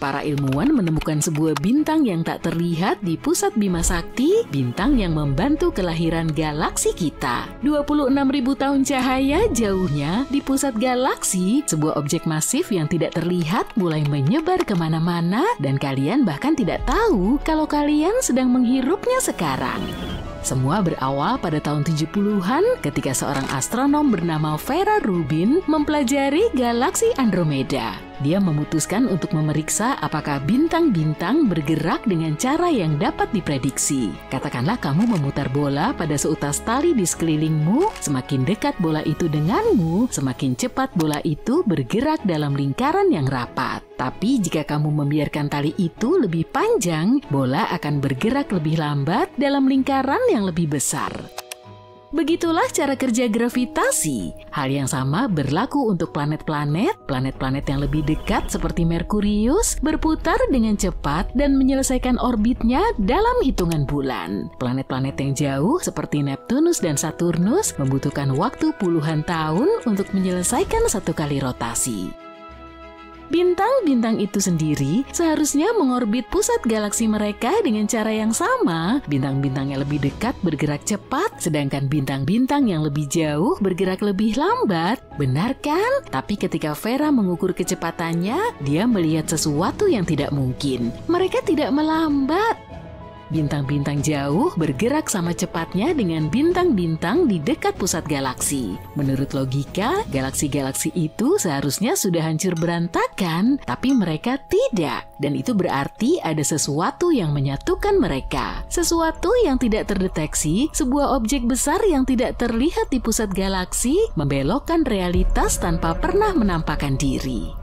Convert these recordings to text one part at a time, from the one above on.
Para ilmuwan menemukan sebuah bintang yang tak terlihat di pusat Bima Sakti, bintang yang membantu kelahiran galaksi kita. 26.000 tahun cahaya jauhnya di pusat galaksi, sebuah objek masif yang tidak terlihat mulai menyebar kemana-mana dan kalian bahkan tidak tahu kalau kalian sedang menghirupnya sekarang. Semua berawal pada tahun 70-an ketika seorang astronom bernama Vera Rubin mempelajari galaksi Andromeda. Dia memutuskan untuk memeriksa apakah bintang-bintang bergerak dengan cara yang dapat diprediksi. Katakanlah kamu memutar bola pada seutas tali di sekelilingmu, semakin dekat bola itu denganmu, semakin cepat bola itu bergerak dalam lingkaran yang rapat. Tapi jika kamu membiarkan tali itu lebih panjang, bola akan bergerak lebih lambat dalam lingkaran yang lebih besar. Begitulah cara kerja gravitasi. Hal yang sama berlaku untuk planet-planet. Planet-planet yang lebih dekat seperti Merkurius berputar dengan cepat dan menyelesaikan orbitnya dalam hitungan bulan. Planet-planet yang jauh seperti Neptunus dan Saturnus membutuhkan waktu puluhan tahun untuk menyelesaikan satu kali rotasi. Bintang-bintang itu sendiri seharusnya mengorbit pusat galaksi mereka dengan cara yang sama. Bintang-bintang yang lebih dekat bergerak cepat, sedangkan bintang-bintang yang lebih jauh bergerak lebih lambat. Benar kan? Tapi ketika Vera mengukur kecepatannya, dia melihat sesuatu yang tidak mungkin. Mereka tidak melambat. Bintang-bintang jauh bergerak sama cepatnya dengan bintang-bintang di dekat pusat galaksi. Menurut logika, galaksi-galaksi itu seharusnya sudah hancur berantakan, tapi mereka tidak. Dan itu berarti ada sesuatu yang menyatukan mereka. Sesuatu yang tidak terdeteksi, sebuah objek besar yang tidak terlihat di pusat galaksi, membelokkan realitas tanpa pernah menampakkan diri.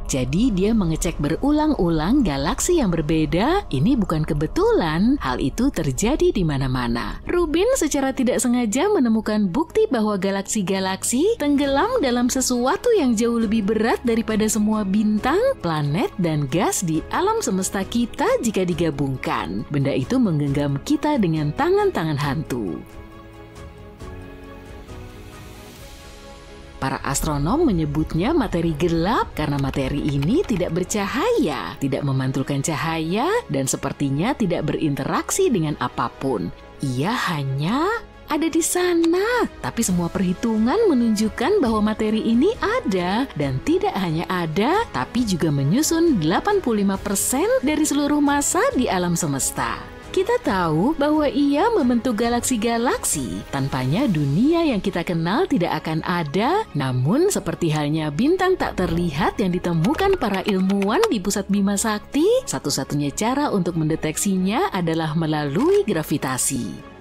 Jadi dia mengecek berulang-ulang galaksi yang berbeda. Ini bukan kebetulan, hal itu terjadi di mana-mana. Rubin secara tidak sengaja menemukan bukti bahwa galaksi-galaksi tenggelam dalam sesuatu yang jauh lebih berat daripada semua bintang, planet, dan gas di alam semesta kita jika digabungkan. Benda itu menggenggam kita dengan tangan-tangan hantu. Para astronom menyebutnya materi gelap karena materi ini tidak bercahaya, tidak memantulkan cahaya, dan sepertinya tidak berinteraksi dengan apapun. Ia hanya ada di sana, tapi semua perhitungan menunjukkan bahwa materi ini ada, dan tidak hanya ada, tapi juga menyusun 85% dari seluruh massa di alam semesta. Kita tahu bahwa ia membentuk galaksi-galaksi. Tanpanya dunia yang kita kenal tidak akan ada. Namun seperti halnya bintang tak terlihat yang ditemukan para ilmuwan di pusat Bima Sakti, satu-satunya cara untuk mendeteksinya adalah melalui gravitasi.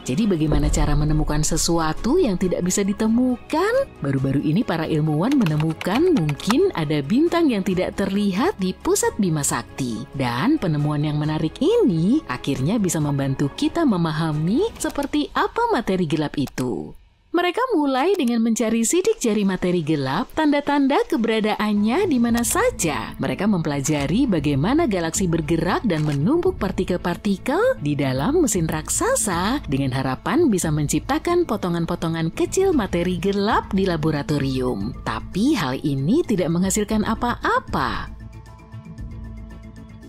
Jadi bagaimana cara menemukan sesuatu yang tidak bisa ditemukan? Baru-baru ini para ilmuwan menemukan mungkin ada bintang yang tidak terlihat di pusat Bima Sakti. Dan penemuan yang menarik ini akhirnya bisa membantu kita memahami seperti apa materi gelap itu. Mereka mulai dengan mencari sidik jari materi gelap, tanda-tanda keberadaannya di mana saja. Mereka mempelajari bagaimana galaksi bergerak dan menumpuk partikel-partikel di dalam mesin raksasa dengan harapan bisa menciptakan potongan-potongan kecil materi gelap di laboratorium. Tapi hal ini tidak menghasilkan apa-apa.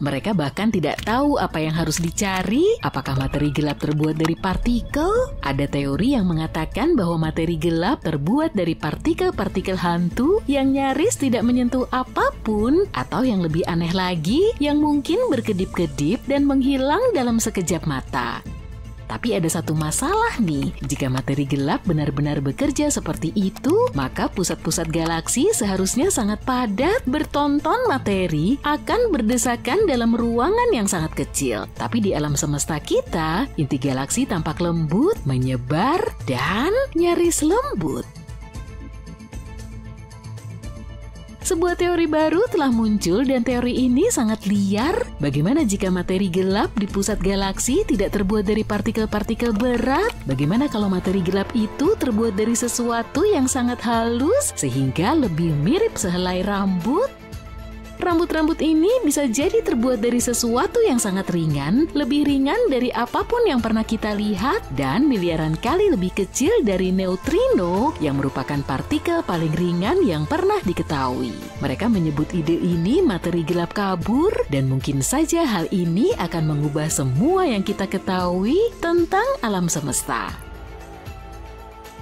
Mereka bahkan tidak tahu apa yang harus dicari, apakah materi gelap terbuat dari partikel. Ada teori yang mengatakan bahwa materi gelap terbuat dari partikel-partikel hantu yang nyaris tidak menyentuh apapun, atau yang lebih aneh lagi, yang mungkin berkedip-kedip dan menghilang dalam sekejap mata. Tapi ada satu masalah nih, jika materi gelap benar-benar bekerja seperti itu, maka pusat-pusat galaksi seharusnya sangat padat, bertonton materi akan berdesakan dalam ruangan yang sangat kecil. Tapi di alam semesta kita, inti galaksi tampak lembut, menyebar, dan nyaris lembut. Sebuah teori baru telah muncul dan teori ini sangat liar. Bagaimana jika materi gelap di pusat galaksi tidak terbuat dari partikel-partikel berat? Bagaimana kalau materi gelap itu terbuat dari sesuatu yang sangat halus sehingga lebih mirip sehelai rambut? Rambut-rambut ini bisa jadi terbuat dari sesuatu yang sangat ringan, lebih ringan dari apapun yang pernah kita lihat, dan miliaran kali lebih kecil dari neutrino yang merupakan partikel paling ringan yang pernah diketahui. Mereka menyebut ide ini materi gelap kabur, dan mungkin saja hal ini akan mengubah semua yang kita ketahui tentang alam semesta.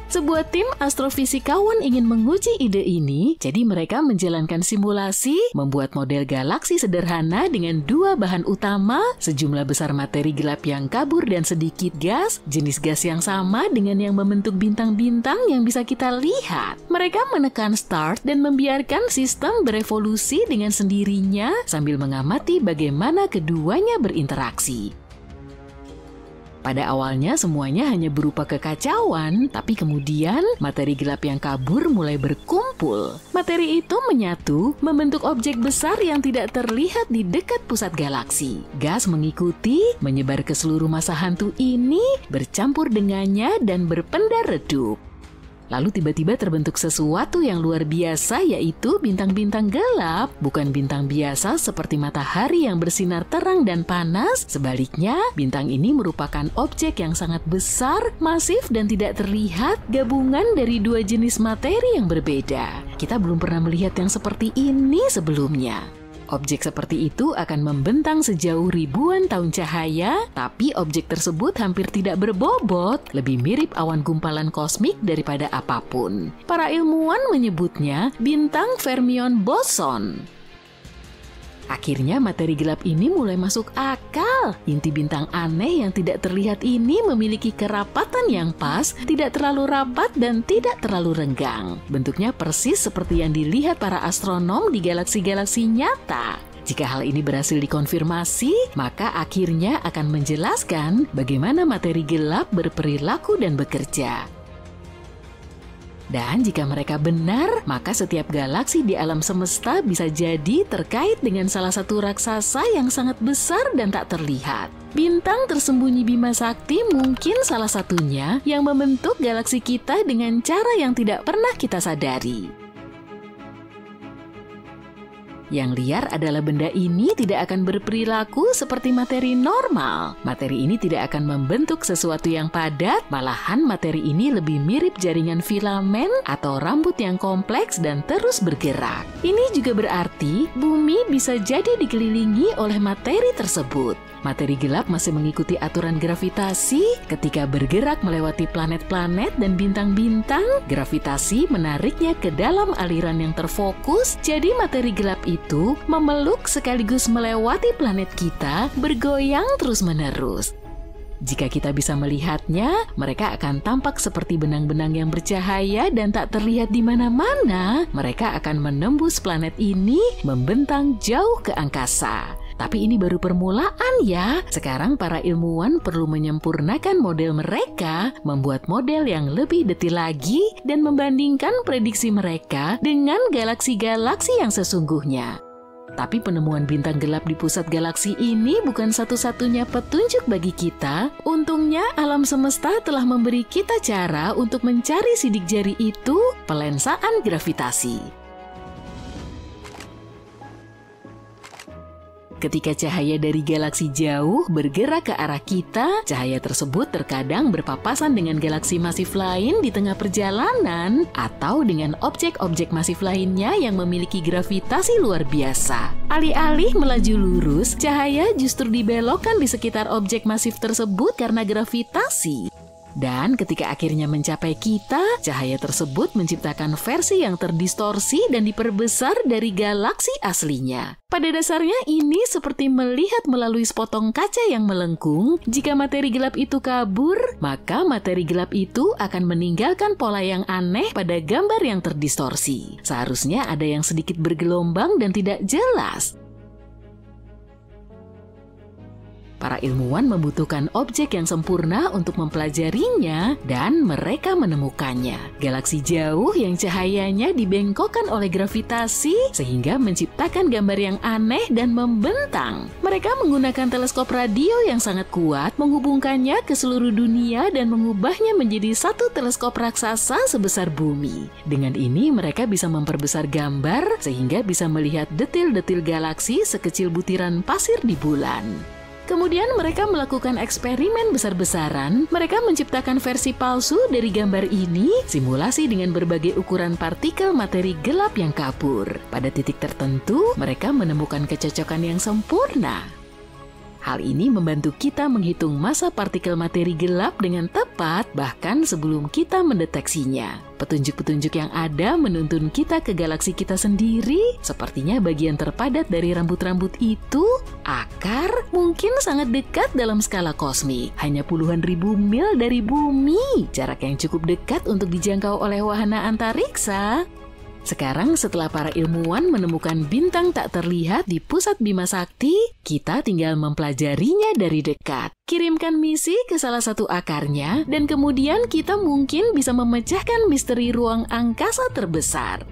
Sebuah tim astrofisikawan ingin menguji ide ini, jadi mereka menjalankan simulasi, membuat model galaksi sederhana dengan dua bahan utama, sejumlah besar materi gelap yang kabur dan sedikit gas, jenis gas yang sama dengan yang membentuk bintang-bintang yang bisa kita lihat. Mereka menekan start dan membiarkan sistem berevolusi dengan sendirinya sambil mengamati bagaimana keduanya berinteraksi. Pada awalnya semuanya hanya berupa kekacauan, tapi kemudian materi gelap yang kabur mulai berkumpul. Materi itu menyatu, membentuk objek besar yang tidak terlihat di dekat pusat galaksi. Gas mengikuti, menyebar ke seluruh masa hantu ini, bercampur dengannya dan berpendar redup. Lalu tiba-tiba terbentuk sesuatu yang luar biasa, yaitu bintang-bintang gelap. Bukan bintang biasa seperti matahari yang bersinar terang dan panas. Sebaliknya, bintang ini merupakan objek yang sangat besar, masif dan tidak terlihat, gabungan dari dua jenis materi yang berbeda. Kita belum pernah melihat yang seperti ini sebelumnya. Objek seperti itu akan membentang sejauh ribuan tahun cahaya, tapi objek tersebut hampir tidak berbobot, lebih mirip awan gumpalan kosmik daripada apapun. Para ilmuwan menyebutnya bintang fermion boson. Akhirnya materi gelap ini mulai masuk akal. Inti bintang aneh yang tidak terlihat ini memiliki kerapatan yang pas, tidak terlalu rapat dan tidak terlalu renggang. Bentuknya persis seperti yang dilihat para astronom di galaksi-galaksi nyata. Jika hal ini berhasil dikonfirmasi, maka akhirnya akan menjelaskan bagaimana materi gelap berperilaku dan bekerja. Dan jika mereka benar, maka setiap galaksi di alam semesta bisa jadi terkait dengan salah satu raksasa yang sangat besar dan tak terlihat. Bintang tersembunyi Bima Sakti mungkin salah satunya yang membentuk galaksi kita dengan cara yang tidak pernah kita sadari. Yang liar adalah benda ini tidak akan berperilaku seperti materi normal. Materi ini tidak akan membentuk sesuatu yang padat, malahan materi ini lebih mirip jaringan filamen atau rambut yang kompleks dan terus bergerak. Ini juga berarti bumi bisa jadi dikelilingi oleh materi tersebut. Materi gelap masih mengikuti aturan gravitasi. Ketika bergerak melewati planet-planet dan bintang-bintang, gravitasi menariknya ke dalam aliran yang terfokus. Jadi materi gelap itu memeluk sekaligus melewati planet kita, bergoyang terus-menerus. Jika kita bisa melihatnya, mereka akan tampak seperti benang-benang yang bercahaya dan tak terlihat di mana-mana. Mereka akan menembus planet ini, membentang jauh ke angkasa. Tapi ini baru permulaan ya. Sekarang para ilmuwan perlu menyempurnakan model mereka, membuat model yang lebih detil lagi, dan membandingkan prediksi mereka dengan galaksi-galaksi yang sesungguhnya. Tapi penemuan bintang gelap di pusat galaksi ini bukan satu-satunya petunjuk bagi kita. Untungnya alam semesta telah memberi kita cara untuk mencari sidik jari itu, pelensaan gravitasi. Ketika cahaya dari galaksi jauh bergerak ke arah kita, cahaya tersebut terkadang berpapasan dengan galaksi masif lain di tengah perjalanan atau dengan objek-objek masif lainnya yang memiliki gravitasi luar biasa. Alih-alih melaju lurus, cahaya justru dibelokkan di sekitar objek masif tersebut karena gravitasi. Dan ketika akhirnya mencapai kita, cahaya tersebut menciptakan versi yang terdistorsi dan diperbesar dari galaksi aslinya. Pada dasarnya ini seperti melihat melalui sepotong kaca yang melengkung. Jika materi gelap itu kabur, maka materi gelap itu akan meninggalkan pola yang aneh pada gambar yang terdistorsi. Seharusnya ada yang sedikit bergelombang dan tidak jelas. Para ilmuwan membutuhkan objek yang sempurna untuk mempelajarinya dan mereka menemukannya. Galaksi jauh yang cahayanya dibengkokkan oleh gravitasi sehingga menciptakan gambar yang aneh dan membentang. Mereka menggunakan teleskop radio yang sangat kuat, menghubungkannya ke seluruh dunia dan mengubahnya menjadi satu teleskop raksasa sebesar bumi. Dengan ini mereka bisa memperbesar gambar sehingga bisa melihat detil-detil galaksi sekecil butiran pasir di bulan. Kemudian mereka melakukan eksperimen besar-besaran. Mereka menciptakan versi palsu dari gambar ini, simulasi dengan berbagai ukuran partikel materi gelap yang kabur. Pada titik tertentu, mereka menemukan kecocokan yang sempurna. Hal ini membantu kita menghitung massa partikel materi gelap dengan tepat, bahkan sebelum kita mendeteksinya. Petunjuk-petunjuk yang ada menuntun kita ke galaksi kita sendiri. Sepertinya bagian terpadat dari rambut-rambut itu, akar, mungkin sangat dekat dalam skala kosmik. Hanya puluhan ribu mil dari bumi, jarak yang cukup dekat untuk dijangkau oleh wahana antariksa. Sekarang setelah para ilmuwan menemukan bintang tak terlihat di pusat Bima Sakti, kita tinggal mempelajarinya dari dekat. Kirimkan misi ke salah satu akarnya, dan kemudian kita mungkin bisa memecahkan misteri ruang angkasa terbesar.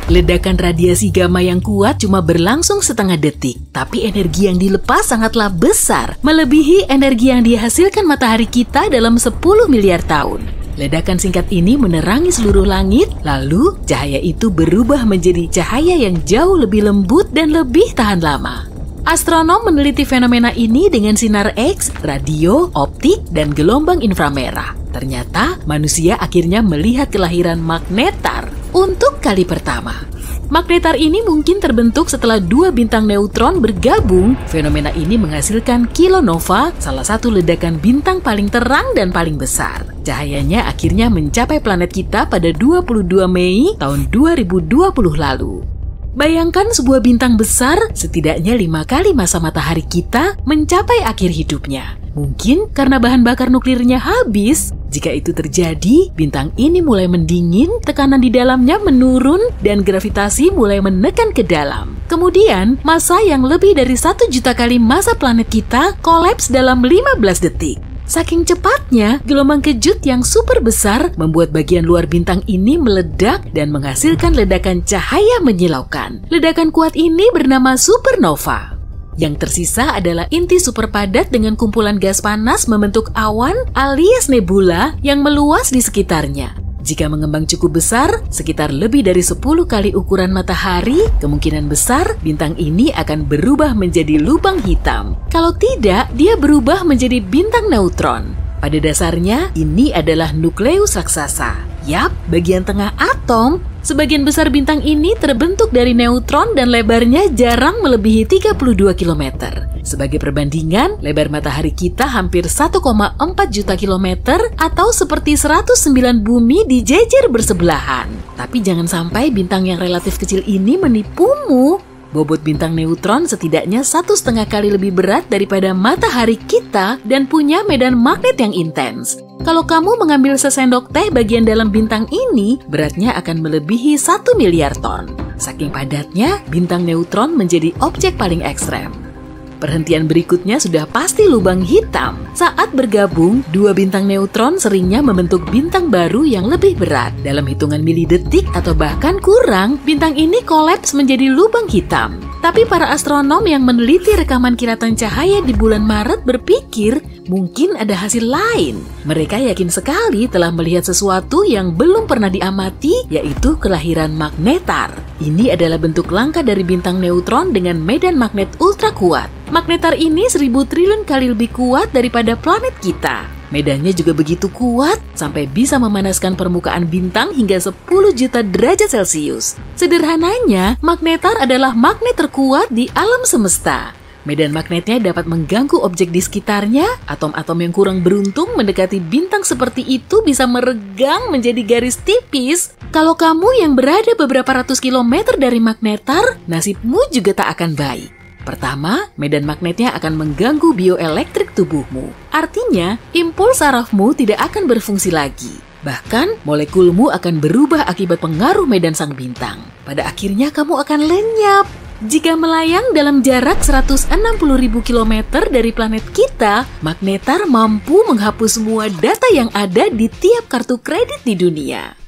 Ledakan radiasi gamma yang kuat cuma berlangsung setengah detik, tapi energi yang dilepas sangatlah besar, melebihi energi yang dihasilkan matahari kita dalam 10 miliar tahun. Ledakan singkat ini menerangi seluruh langit, lalu cahaya itu berubah menjadi cahaya yang jauh lebih lembut dan lebih tahan lama. Astronom meneliti fenomena ini dengan sinar X, radio, optik, dan gelombang inframerah. Ternyata manusia akhirnya melihat kelahiran magnetar untuk kali pertama. Magnetar ini mungkin terbentuk setelah dua bintang neutron bergabung. Fenomena ini menghasilkan kilonova, salah satu ledakan bintang paling terang dan paling besar. Cahayanya akhirnya mencapai planet kita pada 22 Mei tahun 2020 lalu. Bayangkan sebuah bintang besar setidaknya 5 kali masa matahari kita mencapai akhir hidupnya. Mungkin karena bahan bakar nuklirnya habis. Jika itu terjadi, bintang ini mulai mendingin, tekanan di dalamnya menurun, dan gravitasi mulai menekan ke dalam. Kemudian, massa yang lebih dari 1 juta kali massa planet kita kolaps dalam 15 detik. Saking cepatnya, gelombang kejut yang super besar membuat bagian luar bintang ini meledak dan menghasilkan ledakan cahaya menyilaukan. Ledakan kuat ini bernama supernova. Yang tersisa adalah inti super padat dengan kumpulan gas panas membentuk awan alias nebula yang meluas di sekitarnya. Jika mengembang cukup besar, sekitar lebih dari 10 kali ukuran matahari, kemungkinan besar bintang ini akan berubah menjadi lubang hitam. Kalau tidak, dia berubah menjadi bintang neutron. Pada dasarnya, ini adalah nukleus raksasa. Yap, bagian tengah atom. Sebagian besar bintang ini terbentuk dari neutron dan lebarnya jarang melebihi 32 km. Sebagai perbandingan, lebar matahari kita hampir 1,4 juta kilometer atau seperti 109 bumi dijejer bersebelahan. Tapi jangan sampai bintang yang relatif kecil ini menipumu. Bobot bintang neutron setidaknya 1,5 kali lebih berat daripada matahari kita dan punya medan magnet yang intens. Kalau kamu mengambil sesendok teh bagian dalam bintang ini, beratnya akan melebihi 1 miliar ton. Saking padatnya, bintang neutron menjadi objek paling ekstrem. Perhentian berikutnya sudah pasti lubang hitam. Saat bergabung, dua bintang neutron seringnya membentuk bintang baru yang lebih berat. Dalam hitungan milidetik atau bahkan kurang, bintang ini kolaps menjadi lubang hitam. Tapi para astronom yang meneliti rekaman kilatan cahaya di bulan Maret berpikir mungkin ada hasil lain. Mereka yakin sekali telah melihat sesuatu yang belum pernah diamati, yaitu kelahiran magnetar. Ini adalah bentuk langka dari bintang neutron dengan medan magnet ultra kuat. Magnetar ini 1000 triliun kali lebih kuat daripada planet kita. Medannya juga begitu kuat sampai bisa memanaskan permukaan bintang hingga 10 juta derajat Celcius. Sederhananya, magnetar adalah magnet terkuat di alam semesta. Medan magnetnya dapat mengganggu objek di sekitarnya. Atom-atom yang kurang beruntung mendekati bintang seperti itu bisa meregang menjadi garis tipis. Kalau kamu yang berada beberapa ratus kilometer dari magnetar, nasibmu juga tak akan baik. Pertama, medan magnetnya akan mengganggu bioelektrik tubuhmu. Artinya, impuls sarafmu tidak akan berfungsi lagi. Bahkan, molekulmu akan berubah akibat pengaruh medan sang bintang. Pada akhirnya kamu akan lenyap. Jika melayang dalam jarak 160.000 km dari planet kita, Magnetar mampu menghapus semua data yang ada di tiap kartu kredit di dunia.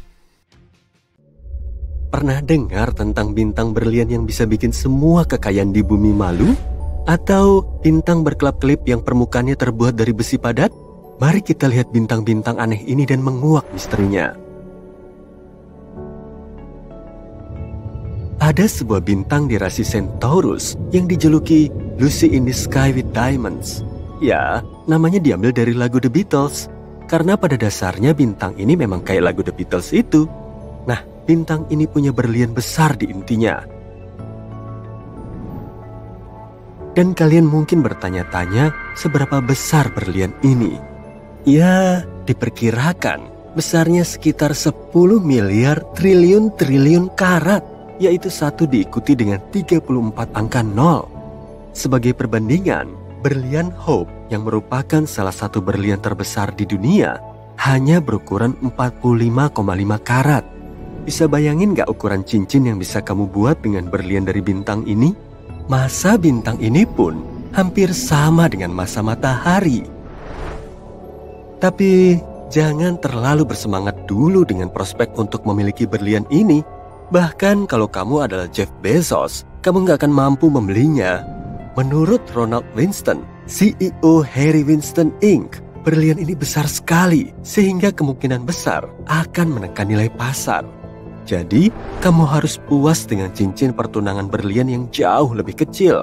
Pernah dengar tentang bintang berlian yang bisa bikin semua kekayaan di bumi malu? Atau bintang berkelap-kelip yang permukaannya terbuat dari besi padat? Mari kita lihat bintang-bintang aneh ini dan menguak misterinya. Ada sebuah bintang di rasi Centaurus yang dijuluki Lucy in the Sky with Diamonds. Ya, namanya diambil dari lagu The Beatles. Karena pada dasarnya bintang ini memang kayak lagu The Beatles itu. Nah, bintang ini punya berlian besar di intinya. Dan kalian mungkin bertanya-tanya seberapa besar berlian ini. Ya, diperkirakan besarnya sekitar 10 miliar triliun karat, yaitu 1 diikuti dengan 34 angka 0. Sebagai perbandingan, berlian Hope yang merupakan salah satu berlian terbesar di dunia hanya berukuran 45,5 karat. Bisa bayangin gak ukuran cincin yang bisa kamu buat dengan berlian dari bintang ini? Massa bintang ini pun hampir sama dengan massa matahari. Tapi jangan terlalu bersemangat dulu dengan prospek untuk memiliki berlian ini. Bahkan kalau kamu adalah Jeff Bezos, kamu gak akan mampu membelinya. Menurut Ronald Winston, CEO Harry Winston Inc., berlian ini besar sekali sehingga kemungkinan besar akan menekan nilai pasar. Jadi, kamu harus puas dengan cincin pertunangan berlian yang jauh lebih kecil.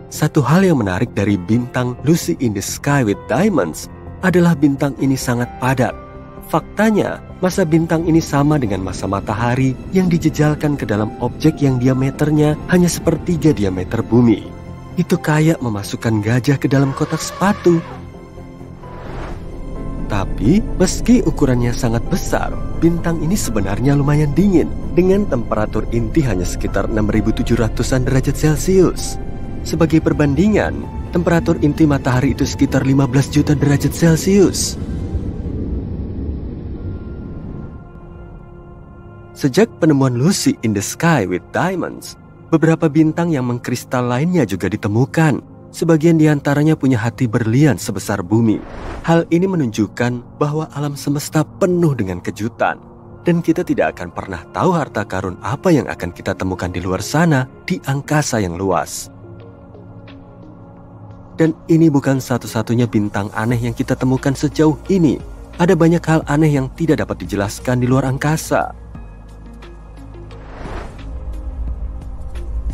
Satu hal yang menarik dari bintang Lucy in the Sky with Diamonds adalah bintang ini sangat padat. Faktanya, massa bintang ini sama dengan massa matahari yang dijejalkan ke dalam objek yang diameternya hanya sepertiga diameter bumi. Itu kayak memasukkan gajah ke dalam kotak sepatu. Tapi, meski ukurannya sangat besar, bintang ini sebenarnya lumayan dingin dengan temperatur inti hanya sekitar 6.700-an derajat Celcius. Sebagai perbandingan, temperatur inti matahari itu sekitar 15 juta derajat Celcius. Sejak penemuan Lucy in the Sky with Diamonds, beberapa bintang yang mengkristal lainnya juga ditemukan. Sebagian diantaranya punya hati berlian sebesar bumi. Hal ini menunjukkan bahwa alam semesta penuh dengan kejutan. Dan kita tidak akan pernah tahu harta karun apa yang akan kita temukan di luar sana di angkasa yang luas. Dan ini bukan satu-satunya bintang aneh yang kita temukan sejauh ini. Ada banyak hal aneh yang tidak dapat dijelaskan di luar angkasa.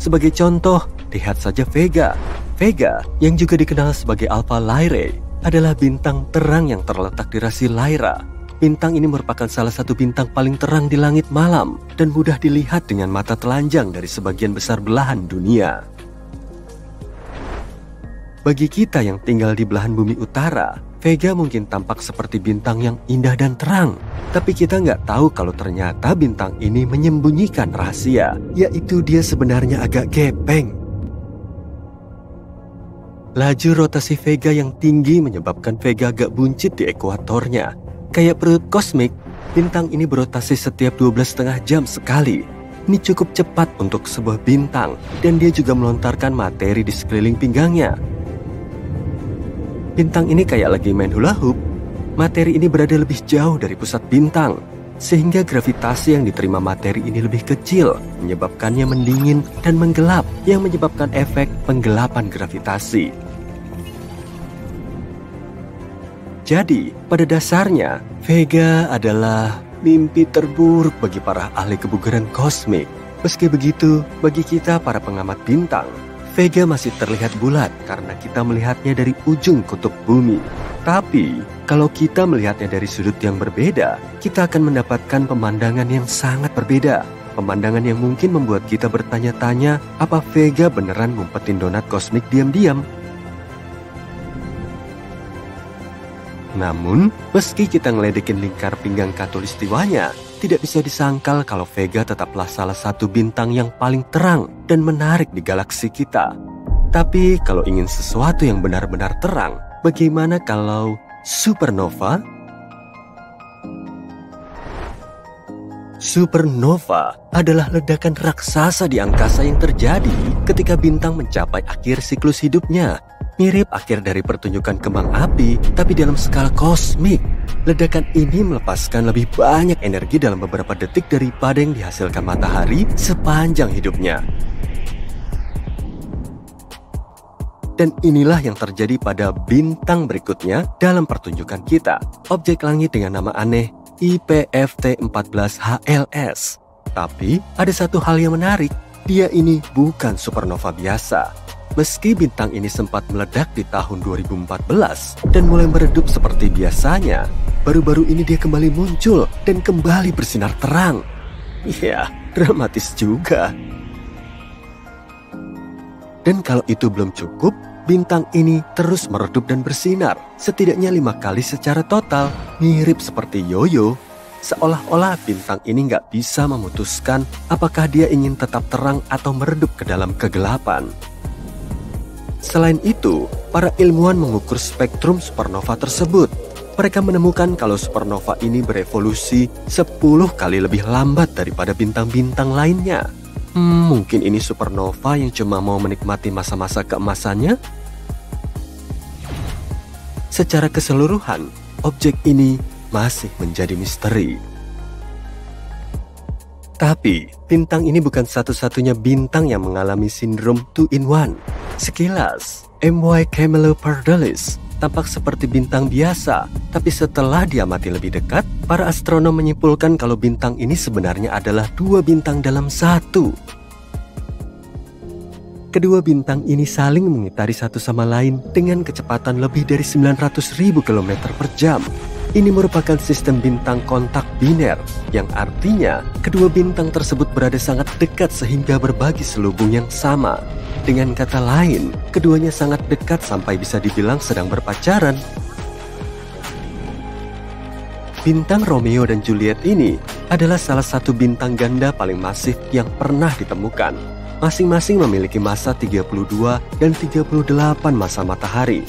Sebagai contoh, lihat saja Vega. Vega, yang juga dikenal sebagai Alpha Lyrae, adalah bintang terang yang terletak di rasi Lyra. Bintang ini merupakan salah satu bintang paling terang di langit malam dan mudah dilihat dengan mata telanjang dari sebagian besar belahan dunia. Bagi kita yang tinggal di belahan bumi utara, Vega mungkin tampak seperti bintang yang indah dan terang. Tapi kita nggak tahu kalau ternyata bintang ini menyembunyikan rahasia, yaitu dia sebenarnya agak gepeng. Laju rotasi Vega yang tinggi menyebabkan Vega agak buncit di ekuatornya. Kayak perut kosmik, bintang ini berotasi setiap 12,5 jam sekali. Ini cukup cepat untuk sebuah bintang, dan dia juga melontarkan materi di sekeliling pinggangnya. Bintang ini kayak lagi main hula hoop. Materi ini berada lebih jauh dari pusat bintang, sehingga gravitasi yang diterima materi ini lebih kecil, menyebabkannya mendingin dan menggelap, yang menyebabkan efek penggelapan gravitasi. Jadi, pada dasarnya, Vega adalah mimpi terburuk bagi para ahli kebugaran kosmik. Meski begitu, bagi kita para pengamat bintang, Vega masih terlihat bulat karena kita melihatnya dari ujung kutub bumi. Tapi, kalau kita melihatnya dari sudut yang berbeda, kita akan mendapatkan pemandangan yang sangat berbeda. Pemandangan yang mungkin membuat kita bertanya-tanya, apa Vega beneran ngumpetin donat kosmik diam-diam? Namun, meski kita ngeledekin lingkar pinggang khatulistiwanya, tidak bisa disangkal kalau Vega tetaplah salah satu bintang yang paling terang dan menarik di galaksi kita. Tapi kalau ingin sesuatu yang benar-benar terang, bagaimana kalau supernova? Supernova adalah ledakan raksasa di angkasa yang terjadi ketika bintang mencapai akhir siklus hidupnya. Mirip akhir dari pertunjukan kembang api, tapi dalam skala kosmik. Ledakan ini melepaskan lebih banyak energi dalam beberapa detik daripada yang dihasilkan matahari sepanjang hidupnya. Dan inilah yang terjadi pada bintang berikutnya dalam pertunjukan kita. Objek langit dengan nama aneh IPFT14HLS. Tapi ada satu hal yang menarik, dia ini bukan supernova biasa. Meski bintang ini sempat meledak di tahun 2014 dan mulai meredup seperti biasanya, baru-baru ini dia kembali muncul dan kembali bersinar terang. Ya, dramatis juga. Dan kalau itu belum cukup, bintang ini terus meredup dan bersinar, setidaknya 5 kali secara total, mirip seperti yoyo. Seolah-olah bintang ini nggak bisa memutuskan apakah dia ingin tetap terang atau meredup ke dalam kegelapan. Selain itu, para ilmuwan mengukur spektrum supernova tersebut. Mereka menemukan kalau supernova ini berevolusi 10 kali lebih lambat daripada bintang-bintang lainnya. Mungkin ini supernova yang cuma mau menikmati masa-masa keemasannya? Secara keseluruhan, objek ini masih menjadi misteri. Tapi, bintang ini bukan satu-satunya bintang yang mengalami sindrom 2-in-1. Sekilas, MY Camelopardalis tampak seperti bintang biasa, tapi setelah diamati lebih dekat, para astronom menyimpulkan kalau bintang ini sebenarnya adalah 2 bintang dalam 1. Kedua bintang ini saling mengitari satu sama lain dengan kecepatan lebih dari 900.000 km per jam. Ini merupakan sistem bintang kontak biner, yang artinya kedua bintang tersebut berada sangat dekat sehingga berbagi selubung yang sama. Dengan kata lain, keduanya sangat dekat sampai bisa dibilang sedang berpacaran. Bintang Romeo dan Juliet ini adalah salah satu bintang ganda paling masif yang pernah ditemukan. Masing-masing memiliki massa 32 dan 38 massa matahari.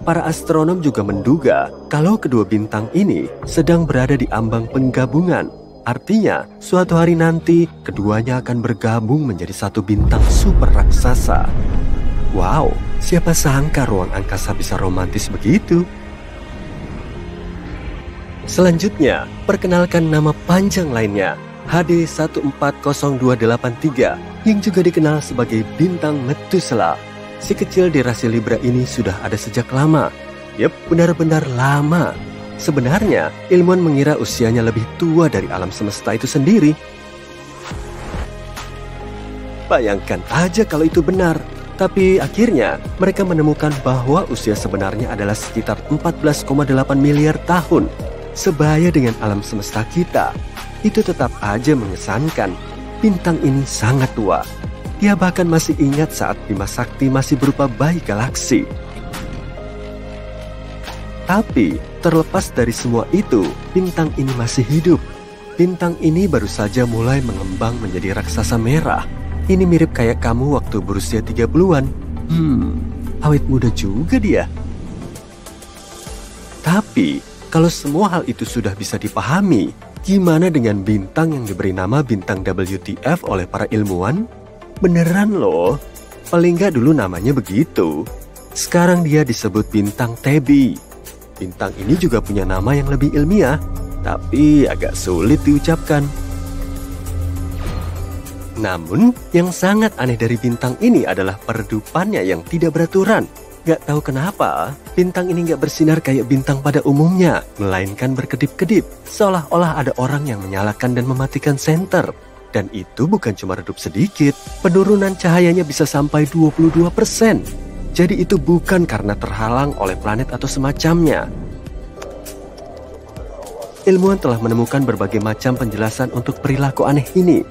Para astronom juga menduga kalau kedua bintang ini sedang berada di ambang penggabungan. Artinya, suatu hari nanti keduanya akan bergabung menjadi satu bintang super raksasa. Wow, siapa sangka ruang angkasa bisa romantis begitu? Selanjutnya, perkenalkan nama panjang lainnya, HD 140283, yang juga dikenal sebagai bintang Methuselah. Si kecil di rasi Libra ini sudah ada sejak lama. Yep, benar-benar lama. Sebenarnya, ilmuwan mengira usianya lebih tua dari alam semesta itu sendiri. Bayangkan aja kalau itu benar. Tapi akhirnya, mereka menemukan bahwa usia sebenarnya adalah sekitar 14,8 miliar tahun. Sebaya dengan alam semesta kita, itu tetap aja mengesankan. Bintang ini sangat tua. Dia bahkan masih ingat saat Bima Sakti masih berupa bayi galaksi. Tapi, terlepas dari semua itu, bintang ini masih hidup. Bintang ini baru saja mulai mengembang menjadi raksasa merah. Ini mirip kayak kamu waktu berusia 30-an. Awet muda juga dia. Tapi, kalau semua hal itu sudah bisa dipahami, gimana dengan bintang yang diberi nama bintang WTF oleh para ilmuwan? Beneran loh, paling nggak dulu namanya begitu. Sekarang dia disebut bintang Tebi. Bintang ini juga punya nama yang lebih ilmiah, tapi agak sulit diucapkan. Namun, yang sangat aneh dari bintang ini adalah peredupannya yang tidak beraturan. Gak tahu kenapa, bintang ini gak bersinar kayak bintang pada umumnya, melainkan berkedip-kedip, seolah-olah ada orang yang menyalakan dan mematikan senter. Dan itu bukan cuma redup sedikit, penurunan cahayanya bisa sampai 22%. Jadi itu bukan karena terhalang oleh planet atau semacamnya. Ilmuwan telah menemukan berbagai macam penjelasan untuk perilaku aneh ini.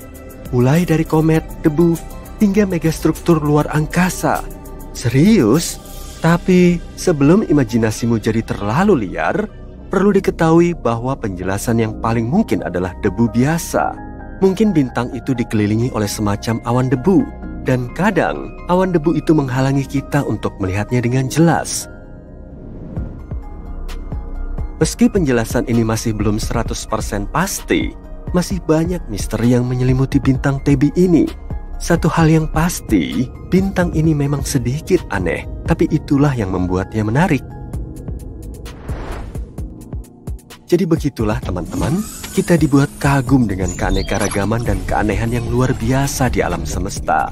Mulai dari komet, debu, hingga megastruktur luar angkasa. Serius? Tapi sebelum imajinasimu jadi terlalu liar, perlu diketahui bahwa penjelasan yang paling mungkin adalah debu biasa. Mungkin bintang itu dikelilingi oleh semacam awan debu, dan kadang awan debu itu menghalangi kita untuk melihatnya dengan jelas. Meski penjelasan ini masih belum 100% pasti, masih banyak misteri yang menyelimuti bintang Tebi ini. Satu hal yang pasti, bintang ini memang sedikit aneh, tapi itulah yang membuatnya menarik. Jadi begitulah teman-teman, kita dibuat kagum dengan keanekaragaman dan keanehan yang luar biasa di alam semesta.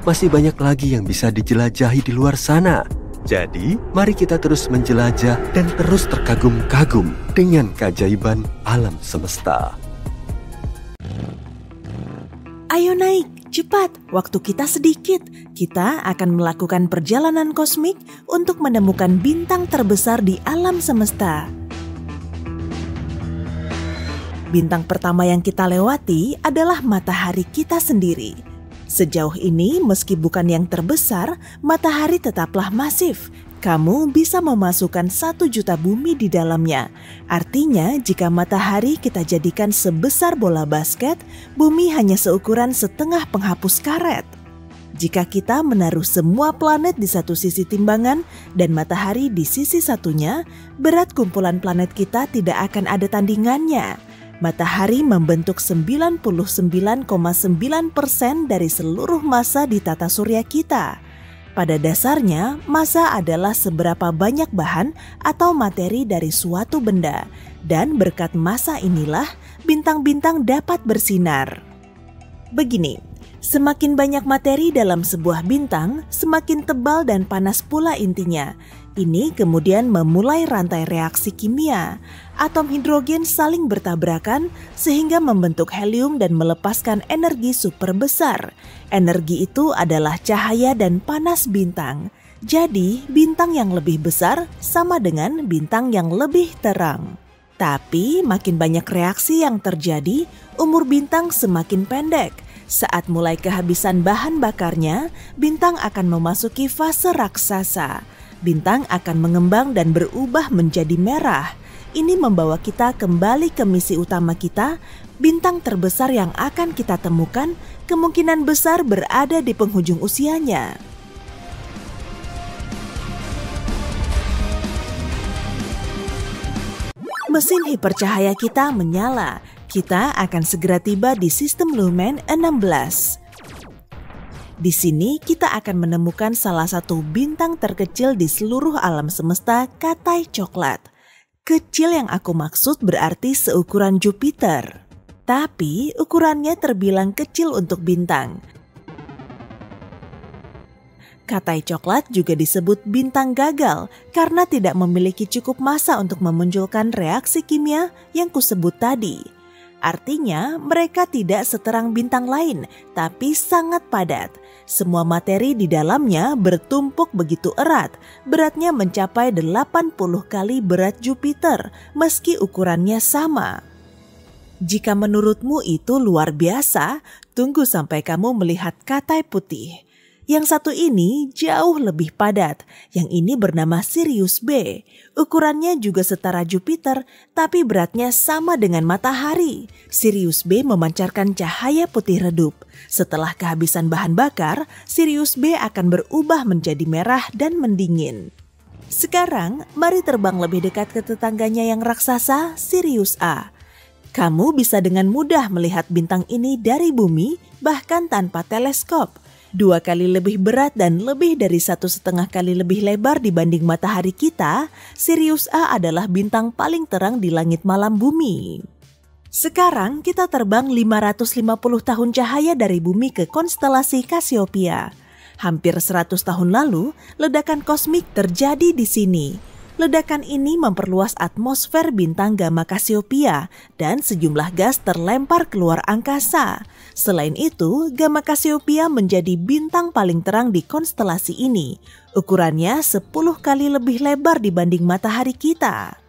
Masih banyak lagi yang bisa dijelajahi di luar sana. Jadi, mari kita terus menjelajah dan terus terkagum-kagum dengan keajaiban alam semesta. Ayo naik, cepat, waktu kita sedikit. Kita akan melakukan perjalanan kosmik untuk menemukan bintang terbesar di alam semesta. Bintang pertama yang kita lewati adalah matahari kita sendiri. Sejauh ini, meski bukan yang terbesar, matahari tetaplah masif. Kamu bisa memasukkan 1 juta bumi di dalamnya. Artinya, jika matahari kita jadikan sebesar bola basket, bumi hanya seukuran setengah penghapus karet. Jika kita menaruh semua planet di satu sisi timbangan dan matahari di sisi satunya, berat kumpulan planet kita tidak akan ada tandingannya. Matahari membentuk 99,9% dari seluruh massa di tata surya kita. Pada dasarnya, massa adalah seberapa banyak bahan atau materi dari suatu benda, dan berkat massa inilah bintang-bintang dapat bersinar. Begini, semakin banyak materi dalam sebuah bintang, semakin tebal dan panas pula intinya. Ini kemudian memulai rantai reaksi kimia. Atom hidrogen saling bertabrakan sehingga membentuk helium dan melepaskan energi super besar. Energi itu adalah cahaya dan panas bintang. Jadi, bintang yang lebih besar sama dengan bintang yang lebih terang. Tapi, makin banyak reaksi yang terjadi, umur bintang semakin pendek. Saat mulai kehabisan bahan bakarnya, bintang akan memasuki fase raksasa. Bintang akan mengembang dan berubah menjadi merah. Ini membawa kita kembali ke misi utama kita. Bintang terbesar yang akan kita temukan kemungkinan besar berada di penghujung usianya. Mesin hipercahaya kita menyala. Kita akan segera tiba di sistem Lumen 16. Di sini kita akan menemukan salah satu bintang terkecil di seluruh alam semesta, Katai Coklat. Kecil yang aku maksud berarti seukuran Jupiter. Tapi ukurannya terbilang kecil untuk bintang. Katai Coklat juga disebut bintang gagal karena tidak memiliki cukup massa untuk memunculkan reaksi kimia yang kusebut tadi. Artinya mereka tidak seterang bintang lain, tapi sangat padat. Semua materi di dalamnya bertumpuk begitu erat, beratnya mencapai 80 kali berat Jupiter, meski ukurannya sama. Jika menurutmu itu luar biasa, tunggu sampai kamu melihat Katai Putih. Yang satu ini jauh lebih padat, yang ini bernama Sirius B. Ukurannya juga setara Jupiter, tapi beratnya sama dengan matahari. Sirius B memancarkan cahaya putih redup. Setelah kehabisan bahan bakar, Sirius B akan berubah menjadi merah dan mendingin. Sekarang, mari terbang lebih dekat ke tetangganya yang raksasa, Sirius A. Kamu bisa dengan mudah melihat bintang ini dari bumi, bahkan tanpa teleskop. 2 kali lebih berat dan lebih dari 1,5 kali lebih lebar dibanding matahari kita, Sirius A adalah bintang paling terang di langit malam bumi. Sekarang kita terbang 550 tahun cahaya dari bumi ke konstelasi Cassiopeia. Hampir 100 tahun lalu, ledakan kosmik terjadi di sini. Ledakan ini memperluas atmosfer bintang Gamma Cassiopeia dan sejumlah gas terlempar keluar angkasa. Selain itu, Gamma Cassiopeia menjadi bintang paling terang di konstelasi ini. Ukurannya 10 kali lebih lebar dibanding matahari kita.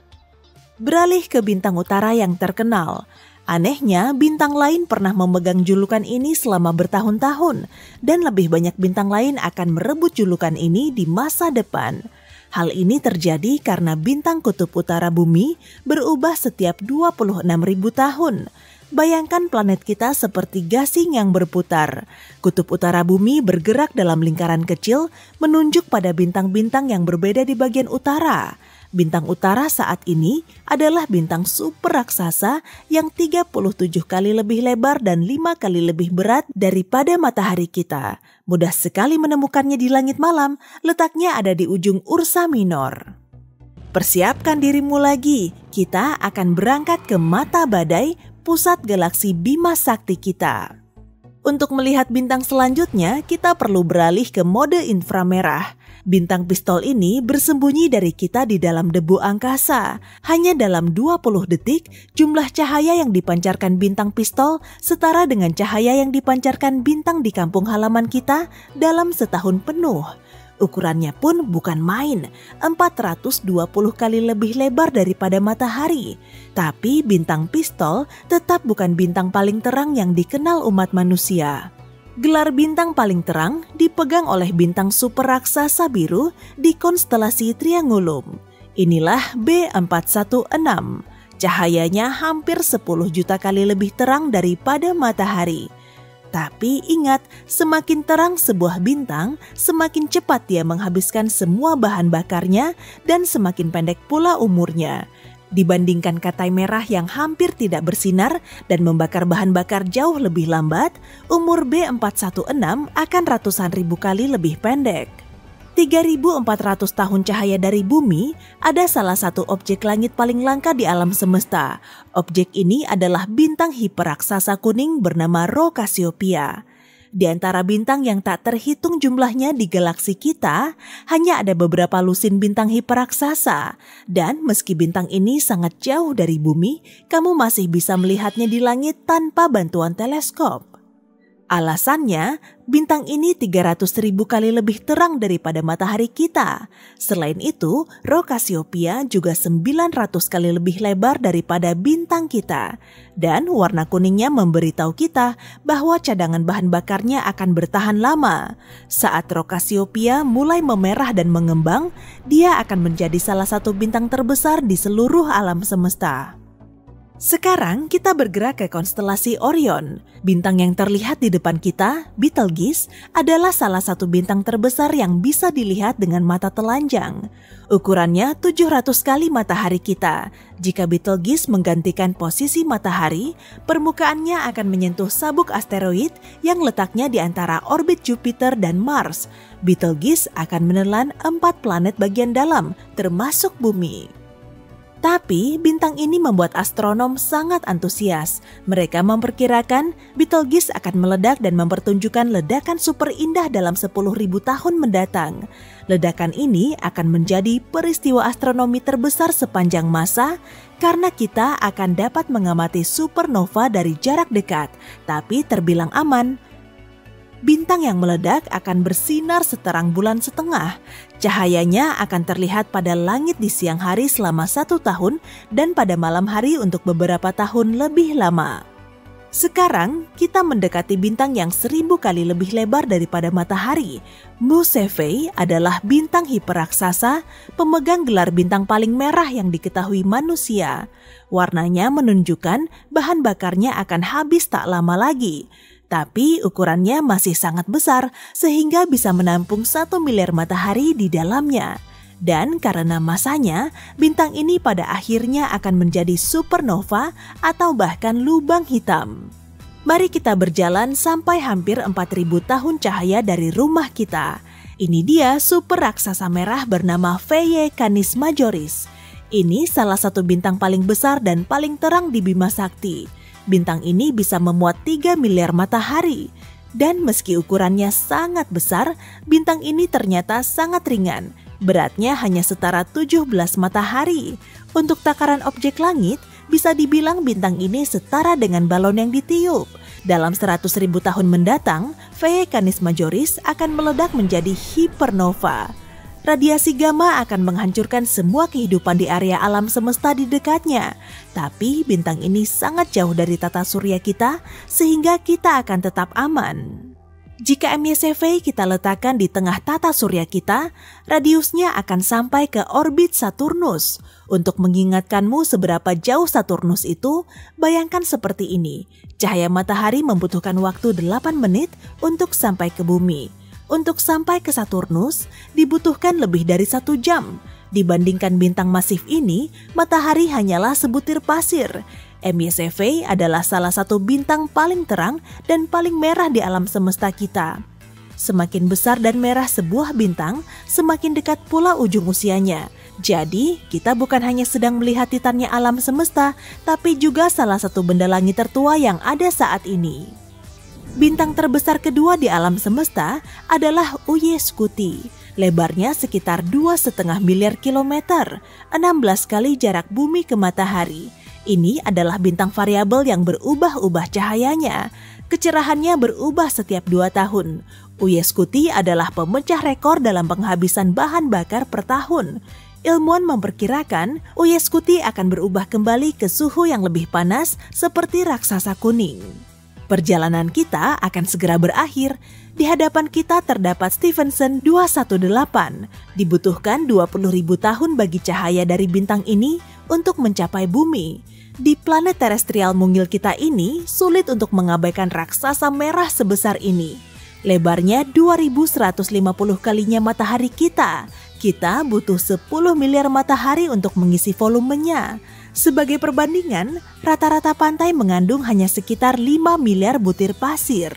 Beralih ke bintang utara yang terkenal. Anehnya, bintang lain pernah memegang julukan ini selama bertahun-tahun, dan lebih banyak bintang lain akan merebut julukan ini di masa depan. Hal ini terjadi karena bintang kutub utara bumi berubah setiap 26.000 tahun. Bayangkan planet kita seperti gasing yang berputar. Kutub utara bumi bergerak dalam lingkaran kecil menunjuk pada bintang-bintang yang berbeda di bagian utara. Bintang utara saat ini adalah bintang super raksasa yang 37 kali lebih lebar dan 5 kali lebih berat daripada matahari kita. Mudah sekali menemukannya di langit malam, letaknya ada di ujung Ursa Minor. Persiapkan dirimu lagi, kita akan berangkat ke mata badai, pusat galaksi Bima Sakti kita. Untuk melihat bintang selanjutnya, kita perlu beralih ke mode inframerah. Bintang pistol ini bersembunyi dari kita di dalam debu angkasa. Hanya dalam 20 detik, jumlah cahaya yang dipancarkan bintang pistol setara dengan cahaya yang dipancarkan bintang di kampung halaman kita dalam setahun penuh. Ukurannya pun bukan main, 420 kali lebih lebar daripada matahari. Tapi bintang pistol tetap bukan bintang paling terang yang dikenal umat manusia. Gelar bintang paling terang dipegang oleh bintang super raksasa biru di konstelasi Triangulum. Inilah B416. Cahayanya hampir 10 juta kali lebih terang daripada matahari. Tapi ingat, semakin terang sebuah bintang, semakin cepat dia menghabiskan semua bahan bakarnya dan semakin pendek pula umurnya. Dibandingkan katai merah yang hampir tidak bersinar dan membakar bahan bakar jauh lebih lambat, umur B416 akan ratusan ribu kali lebih pendek. 3.400 tahun cahaya dari bumi, ada salah satu objek langit paling langka di alam semesta. Objek ini adalah bintang hiperaksasa kuning bernama Rho Cassiopeia. Di antara bintang yang tak terhitung jumlahnya di galaksi kita, hanya ada beberapa lusin bintang hiperaksasa. Dan meski bintang ini sangat jauh dari bumi, kamu masih bisa melihatnya di langit tanpa bantuan teleskop. Alasannya, bintang ini 300.000 kali lebih terang daripada matahari kita. Selain itu, Rho Cassiopeia juga 900 kali lebih lebar daripada bintang kita. Dan warna kuningnya memberitahu kita bahwa cadangan bahan bakarnya akan bertahan lama. Saat Rho Cassiopeia mulai memerah dan mengembang, dia akan menjadi salah satu bintang terbesar di seluruh alam semesta. Sekarang kita bergerak ke konstelasi Orion. Bintang yang terlihat di depan kita, Betelgeuse, adalah salah satu bintang terbesar yang bisa dilihat dengan mata telanjang. Ukurannya 700 kali matahari kita. Jika Betelgeuse menggantikan posisi matahari, permukaannya akan menyentuh sabuk asteroid yang letaknya di antara orbit Jupiter dan Mars. Betelgeuse akan menelan 4 planet bagian dalam, termasuk bumi. Tapi bintang ini membuat astronom sangat antusias. Mereka memperkirakan Betelgeuse akan meledak dan mempertunjukkan ledakan super indah dalam 10.000 tahun mendatang. Ledakan ini akan menjadi peristiwa astronomi terbesar sepanjang masa karena kita akan dapat mengamati supernova dari jarak dekat, tapi terbilang aman. Bintang yang meledak akan bersinar seterang bulan setengah. Cahayanya akan terlihat pada langit di siang hari selama 1 tahun dan pada malam hari untuk beberapa tahun lebih lama. Sekarang kita mendekati bintang yang 1000 kali lebih lebar daripada matahari. Mu Cephei adalah bintang hiperaksasa, pemegang gelar bintang paling merah yang diketahui manusia. Warnanya menunjukkan bahan bakarnya akan habis tak lama lagi. Tapi ukurannya masih sangat besar sehingga bisa menampung 1 miliar matahari di dalamnya. Dan karena masanya, bintang ini pada akhirnya akan menjadi supernova atau bahkan lubang hitam. Mari kita berjalan sampai hampir 4.000 tahun cahaya dari rumah kita. Ini dia super raksasa merah bernama Phaeae Canis Majoris. Ini salah satu bintang paling besar dan paling terang di Bima Sakti. Bintang ini bisa memuat 3 miliar matahari. Dan meski ukurannya sangat besar, bintang ini ternyata sangat ringan. Beratnya hanya setara 17 matahari. Untuk takaran objek langit, bisa dibilang bintang ini setara dengan balon yang ditiup. Dalam 100.000 tahun mendatang, Phaeae Canis Majoris akan meledak menjadi hipernova. Radiasi gamma akan menghancurkan semua kehidupan di area alam semesta di dekatnya. Tapi bintang ini sangat jauh dari tata surya kita, sehingga kita akan tetap aman. Jika MY kita letakkan di tengah tata surya kita, radiusnya akan sampai ke orbit Saturnus. Untuk mengingatkanmu seberapa jauh Saturnus itu, bayangkan seperti ini. Cahaya matahari membutuhkan waktu 8 menit untuk sampai ke bumi. Untuk sampai ke Saturnus, dibutuhkan lebih dari 1 jam. Dibandingkan bintang masif ini, matahari hanyalah sebutir pasir. MY-CV adalah salah satu bintang paling terang dan paling merah di alam semesta kita. Semakin besar dan merah sebuah bintang, semakin dekat pula ujung usianya. Jadi, kita bukan hanya sedang melihat titannya alam semesta, tapi juga salah satu benda langit tertua yang ada saat ini. Bintang terbesar kedua di alam semesta adalah Uye Scuti. Lebarnya sekitar 2,5 miliar kilometer, 16 kali jarak bumi ke matahari. Ini adalah bintang variabel yang berubah-ubah cahayanya. Kecerahannya berubah setiap 2 tahun. Uye Scuti adalah pemecah rekor dalam penghabisan bahan bakar per tahun. Ilmuwan memperkirakan Uye Scuti akan berubah kembali ke suhu yang lebih panas seperti raksasa kuning. Perjalanan kita akan segera berakhir. Di hadapan kita terdapat Stephenson 218. Dibutuhkan 20.000 tahun bagi cahaya dari bintang ini untuk mencapai bumi. Di planet terestrial mungil kita ini, sulit untuk mengabaikan raksasa merah sebesar ini. Lebarnya 2150 kalinya matahari kita. Kita butuh 10 miliar matahari untuk mengisi volumenya. Sebagai perbandingan, rata-rata pantai mengandung hanya sekitar 5 miliar butir pasir.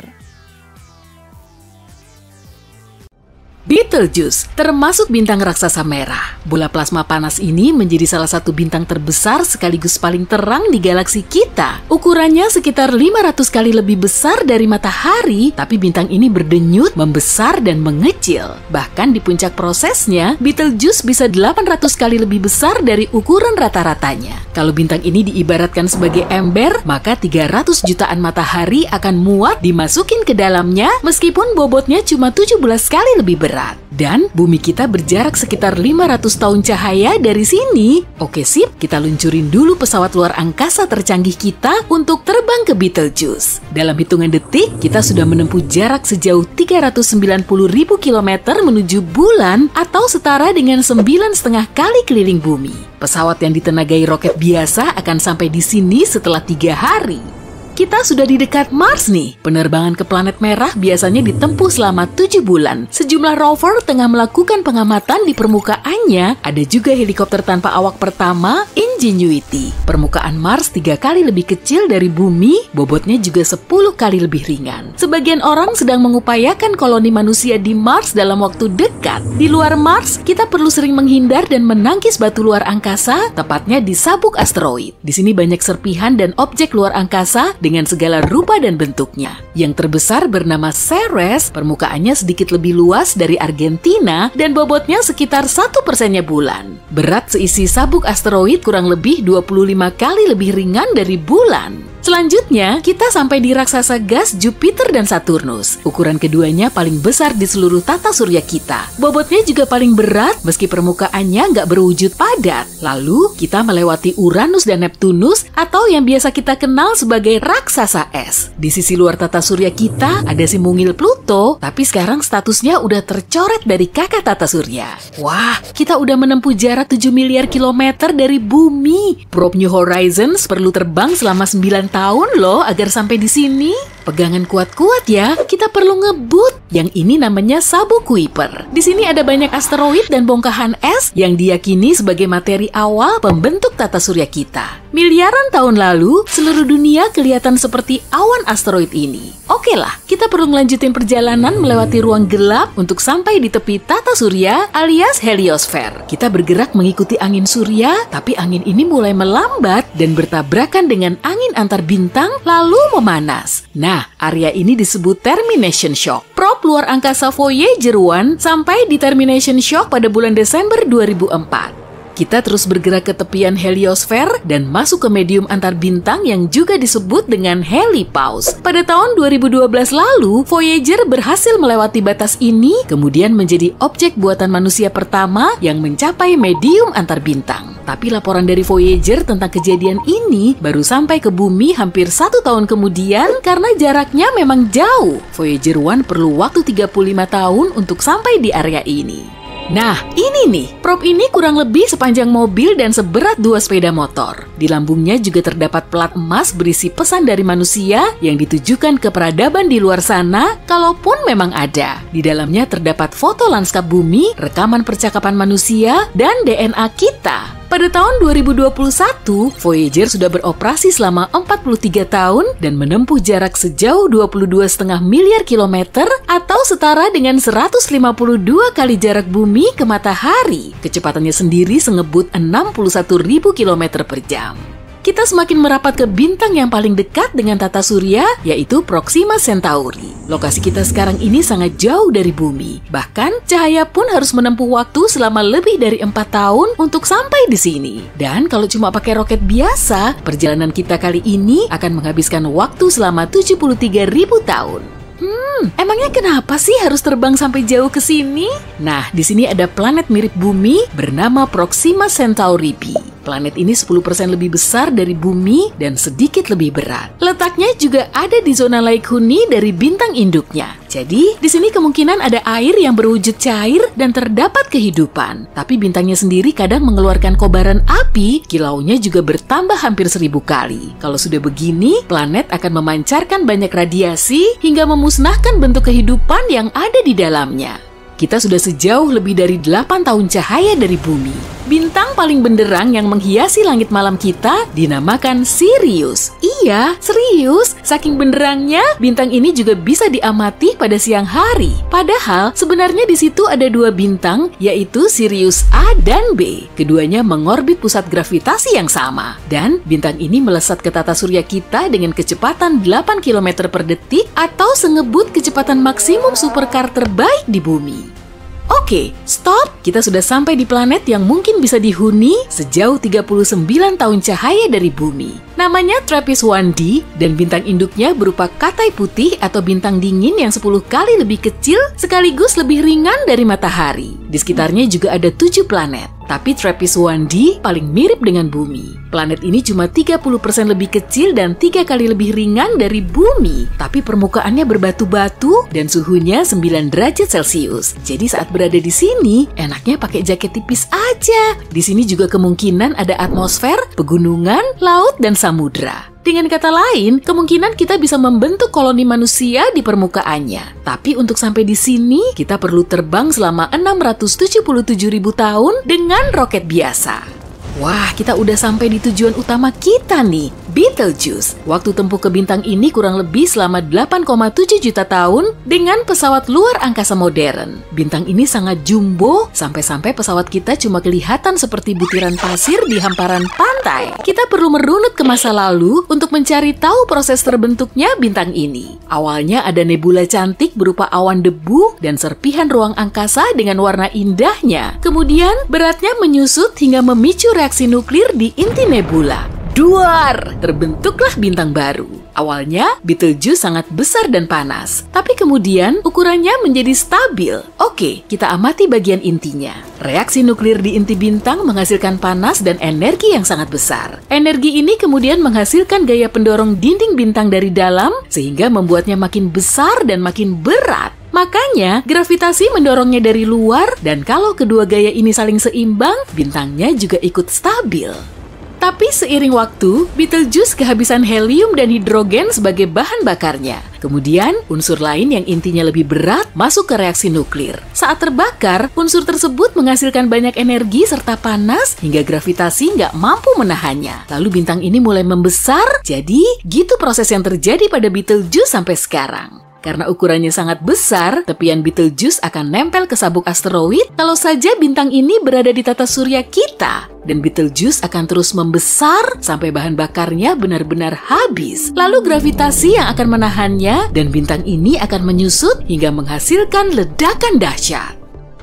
Betelgeuse termasuk bintang raksasa merah. Bola plasma panas ini menjadi salah satu bintang terbesar sekaligus paling terang di galaksi kita. Ukurannya sekitar 500 kali lebih besar dari matahari, tapi bintang ini berdenyut, membesar, dan mengecil. Bahkan di puncak prosesnya, Betelgeuse bisa 800 kali lebih besar dari ukuran rata-ratanya. Kalau bintang ini diibaratkan sebagai ember, maka 300 jutaan matahari akan muat dimasukin ke dalamnya meskipun bobotnya cuma 17 kali lebih berat. Dan bumi kita berjarak sekitar 500 tahun cahaya dari sini. Oke sip, kita luncurin dulu pesawat luar angkasa tercanggih kita untuk terbang ke Betelgeuse. Dalam hitungan detik, kita sudah menempuh jarak sejauh 390.000 km menuju bulan atau setara dengan 9,5 kali keliling bumi. Pesawat yang ditenagai roket biasa akan sampai di sini setelah 3 hari. Kita sudah di dekat Mars nih. Penerbangan ke planet merah biasanya ditempuh selama 7 bulan. Sejumlah rover tengah melakukan pengamatan di permukaannya. Ada juga helikopter tanpa awak pertama, Ingenuity. Permukaan Mars 3 kali lebih kecil dari bumi, bobotnya juga 10 kali lebih ringan. Sebagian orang sedang mengupayakan koloni manusia di Mars dalam waktu dekat. Di luar Mars, kita perlu sering menghindar dan menangkis batu luar angkasa, tepatnya di sabuk asteroid. Di sini banyak serpihan dan objek luar angkasa dengan segala rupa dan bentuknya. Yang terbesar bernama Ceres, permukaannya sedikit lebih luas dari Argentina dan bobotnya sekitar 1%-nya bulan. Berat seisi sabuk asteroid kurang lebih 25 kali lebih ringan dari bulan. Selanjutnya, kita sampai di raksasa gas Jupiter dan Saturnus. Ukuran keduanya paling besar di seluruh tata surya kita. Bobotnya juga paling berat meski permukaannya nggak berwujud padat. Lalu, kita melewati Uranus dan Neptunus atau yang biasa kita kenal sebagai raksasa es. Di sisi luar tata surya kita ada si mungil Pluto, tapi sekarang statusnya udah tercoret dari kakak tata surya. Wah, kita udah menempuh jarak 7 miliar kilometer dari bumi. Probe New Horizons perlu terbang selama 9 tahun loh agar sampai di sini. Pegangan kuat-kuat ya, kita perlu ngebut. Yang ini namanya sabuk Kuiper. Di sini ada banyak asteroid dan bongkahan es yang diyakini sebagai materi awal pembentuk tata surya kita. Miliaran tahun lalu, seluruh dunia kelihatan seperti awan asteroid ini. Oke lah, kita perlu ngelanjutin perjalanan melewati ruang gelap untuk sampai di tepi tata surya alias heliosfer. Kita bergerak mengikuti angin surya, tapi angin ini mulai melambat dan bertabrakan dengan angin antar bintang lalu memanas. Nah, area ini disebut termination shock. Probe luar angkasa Voyager 1 sampai di termination shock pada bulan Desember 2004. Kita terus bergerak ke tepian heliosfer dan masuk ke medium antar bintang yang juga disebut dengan helipause. Pada tahun 2012 lalu, Voyager berhasil melewati batas ini, kemudian menjadi objek buatan manusia pertama yang mencapai medium antar bintang. Tapi laporan dari Voyager tentang kejadian ini baru sampai ke bumi hampir 1 tahun kemudian karena jaraknya memang jauh. Voyager 1 perlu waktu 35 tahun untuk sampai di area ini. Nah, ini nih, prop ini kurang lebih sepanjang mobil dan seberat 2 sepeda motor. Di lambungnya juga terdapat plat emas berisi pesan dari manusia yang ditujukan ke peradaban di luar sana, kalaupun memang ada. Di dalamnya terdapat foto lanskap bumi, rekaman percakapan manusia, dan DNA kita. Pada tahun 2021, Voyager sudah beroperasi selama 43 tahun dan menempuh jarak sejauh 22,5 miliar kilometer atau setara dengan 152 kali jarak bumi ke matahari. Kecepatannya sendiri sengebut 61.000 kilometer per jam. Kita semakin merapat ke bintang yang paling dekat dengan tata surya, yaitu Proxima Centauri. Lokasi kita sekarang ini sangat jauh dari bumi. Bahkan, cahaya pun harus menempuh waktu selama lebih dari 4 tahun untuk sampai di sini. Dan kalau cuma pakai roket biasa, perjalanan kita kali ini akan menghabiskan waktu selama 73.000 tahun. Emangnya kenapa sih harus terbang sampai jauh ke sini? Nah, di sini ada planet mirip bumi bernama Proxima Centauri b. Planet ini 10% lebih besar dari bumi dan sedikit lebih berat. Letaknya juga ada di zona Laik Huni dari bintang induknya. Jadi, di sini kemungkinan ada air yang berwujud cair dan terdapat kehidupan. Tapi bintangnya sendiri kadang mengeluarkan kobaran api, kilaunya juga bertambah hampir 1000 kali. Kalau sudah begini, planet akan memancarkan banyak radiasi hingga memusnahkan bentuk kehidupan yang ada di dalamnya. Kita sudah sejauh lebih dari 8 tahun cahaya dari bumi. Bintang paling benderang yang menghiasi langit malam kita dinamakan Sirius. Iya, serius. Saking benderangnya, bintang ini juga bisa diamati pada siang hari. Padahal, sebenarnya di situ ada 2 bintang, yaitu Sirius A dan B. Keduanya mengorbit pusat gravitasi yang sama. Dan bintang ini melesat ke tata surya kita dengan kecepatan 8 km per detik atau sengebut kecepatan maksimum supercar terbaik di bumi. Oke, stop! Kita sudah sampai di planet yang mungkin bisa dihuni sejauh 39 tahun cahaya dari bumi. Namanya TRAPPIST-1d dan bintang induknya berupa katai putih atau bintang dingin yang 10 kali lebih kecil sekaligus lebih ringan dari matahari. Di sekitarnya juga ada 7 planet. Tapi TRAPPIST-1d paling mirip dengan bumi. Planet ini cuma 30% lebih kecil dan 3 kali lebih ringan dari bumi. Tapi permukaannya berbatu-batu dan suhunya 9 derajat Celcius. Jadi saat berada di sini, enaknya pakai jaket tipis aja. Di sini juga kemungkinan ada atmosfer, pegunungan, laut, dan samudra. Dengan kata lain, kemungkinan kita bisa membentuk koloni manusia di permukaannya. Tapi untuk sampai di sini, kita perlu terbang selama 677.000 tahun dengan roket biasa. Wah, kita udah sampai di tujuan utama kita nih, Betelgeuse. Waktu tempuh ke bintang ini kurang lebih selama 8,7 juta tahun dengan pesawat luar angkasa modern. Bintang ini sangat jumbo, sampai-sampai pesawat kita cuma kelihatan seperti butiran pasir di hamparan pantai. Kita perlu merunut ke masa lalu untuk mencari tahu proses terbentuknya bintang ini. Awalnya ada nebula cantik berupa awan debu dan serpihan ruang angkasa dengan warna indahnya. Kemudian beratnya menyusut hingga memicu reaksi nuklir di inti nebula. Duar! Terbentuklah bintang baru. Awalnya, Betelgeuse sangat besar dan panas. Tapi kemudian, ukurannya menjadi stabil. Oke, kita amati bagian intinya. Reaksi nuklir di inti bintang menghasilkan panas dan energi yang sangat besar. Energi ini kemudian menghasilkan gaya pendorong dinding bintang dari dalam, sehingga membuatnya makin besar dan makin berat. Makanya, gravitasi mendorongnya dari luar, dan kalau kedua gaya ini saling seimbang, bintangnya juga ikut stabil. Tapi seiring waktu, Betelgeuse kehabisan helium dan hidrogen sebagai bahan bakarnya. Kemudian, unsur lain yang intinya lebih berat masuk ke reaksi nuklir. Saat terbakar, unsur tersebut menghasilkan banyak energi serta panas hingga gravitasi nggak mampu menahannya. Lalu bintang ini mulai membesar, jadi gitu proses yang terjadi pada Betelgeuse sampai sekarang. Karena ukurannya sangat besar, tepian Betelgeuse akan nempel ke sabuk asteroid kalau saja bintang ini berada di tata surya kita. Dan Betelgeuse akan terus membesar sampai bahan bakarnya benar-benar habis. Lalu gravitasi yang akan menahannya dan bintang ini akan menyusut hingga menghasilkan ledakan dahsyat.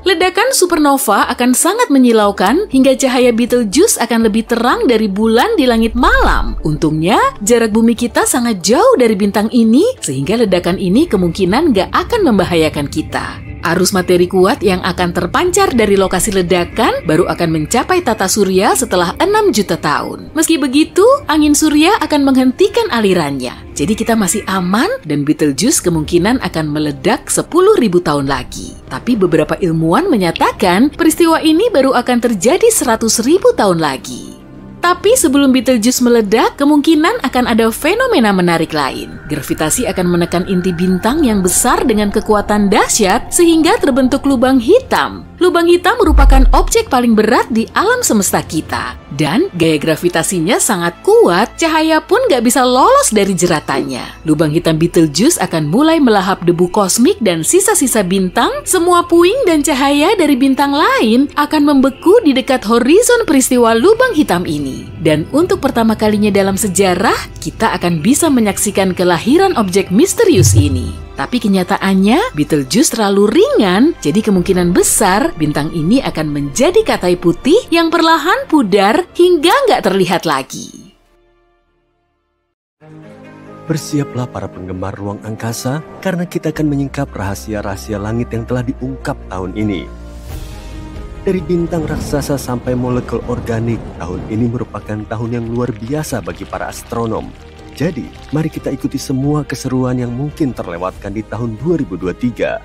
Ledakan supernova akan sangat menyilaukan hingga cahaya Betelgeuse akan lebih terang dari bulan di langit malam. Untungnya, jarak bumi kita sangat jauh dari bintang ini, sehingga ledakan ini kemungkinan gak akan membahayakan kita. Arus materi kuat yang akan terpancar dari lokasi ledakan baru akan mencapai tata surya setelah 6 juta tahun. Meski begitu, angin surya akan menghentikan alirannya. Jadi kita masih aman dan Betelgeuse kemungkinan akan meledak 10.000 tahun lagi. Tapi beberapa ilmuwan menyatakan peristiwa ini baru akan terjadi 100.000 tahun lagi. Tapi sebelum Betelgeuse meledak, kemungkinan akan ada fenomena menarik lain. Gravitasi akan menekan inti bintang yang besar dengan kekuatan dahsyat sehingga terbentuk lubang hitam. Lubang hitam merupakan objek paling berat di alam semesta kita. Dan gaya gravitasinya sangat kuat, cahaya pun gak bisa lolos dari jeratannya. Lubang hitam Betelgeuse akan mulai melahap debu kosmik dan sisa-sisa bintang. Semua puing dan cahaya dari bintang lain akan membeku di dekat horizon peristiwa lubang hitam ini. Dan untuk pertama kalinya dalam sejarah, kita akan bisa menyaksikan kelahiran objek misterius ini. Tapi kenyataannya, Betelgeuse terlalu ringan, jadi kemungkinan besar bintang ini akan menjadi katai putih yang perlahan pudar hingga nggak terlihat lagi. Bersiaplah para penggemar ruang angkasa, karena kita akan menyingkap rahasia-rahasia langit yang telah diungkap tahun ini. Dari bintang raksasa sampai molekul organik, tahun ini merupakan tahun yang luar biasa bagi para astronom. Jadi, mari kita ikuti semua keseruan yang mungkin terlewatkan di tahun 2023.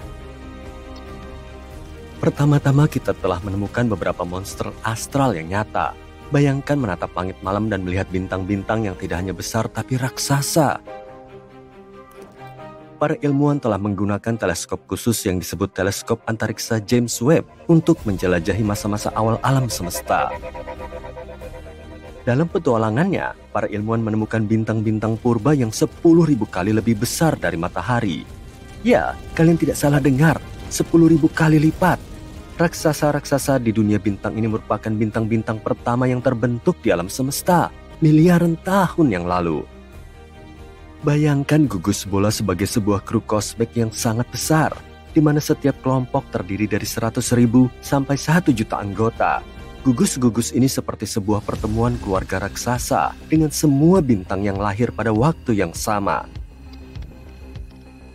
Pertama-tama kita telah menemukan beberapa monster astral yang nyata. Bayangkan menatap langit malam dan melihat bintang-bintang yang tidak hanya besar tapi raksasa. Para ilmuwan telah menggunakan teleskop khusus yang disebut teleskop antariksa James Webb untuk menjelajahi masa-masa awal alam semesta. Dalam petualangannya, para ilmuwan menemukan bintang-bintang purba yang 10.000 kali lebih besar dari matahari. Ya, kalian tidak salah dengar, 10.000 kali lipat. Raksasa-raksasa di dunia bintang ini merupakan bintang-bintang pertama yang terbentuk di alam semesta, miliaran tahun yang lalu. Bayangkan gugus bola sebagai sebuah kru kosmik yang sangat besar, di mana setiap kelompok terdiri dari 100.000 sampai 1 juta anggota. Gugus-gugus ini seperti sebuah pertemuan keluarga raksasa dengan semua bintang yang lahir pada waktu yang sama.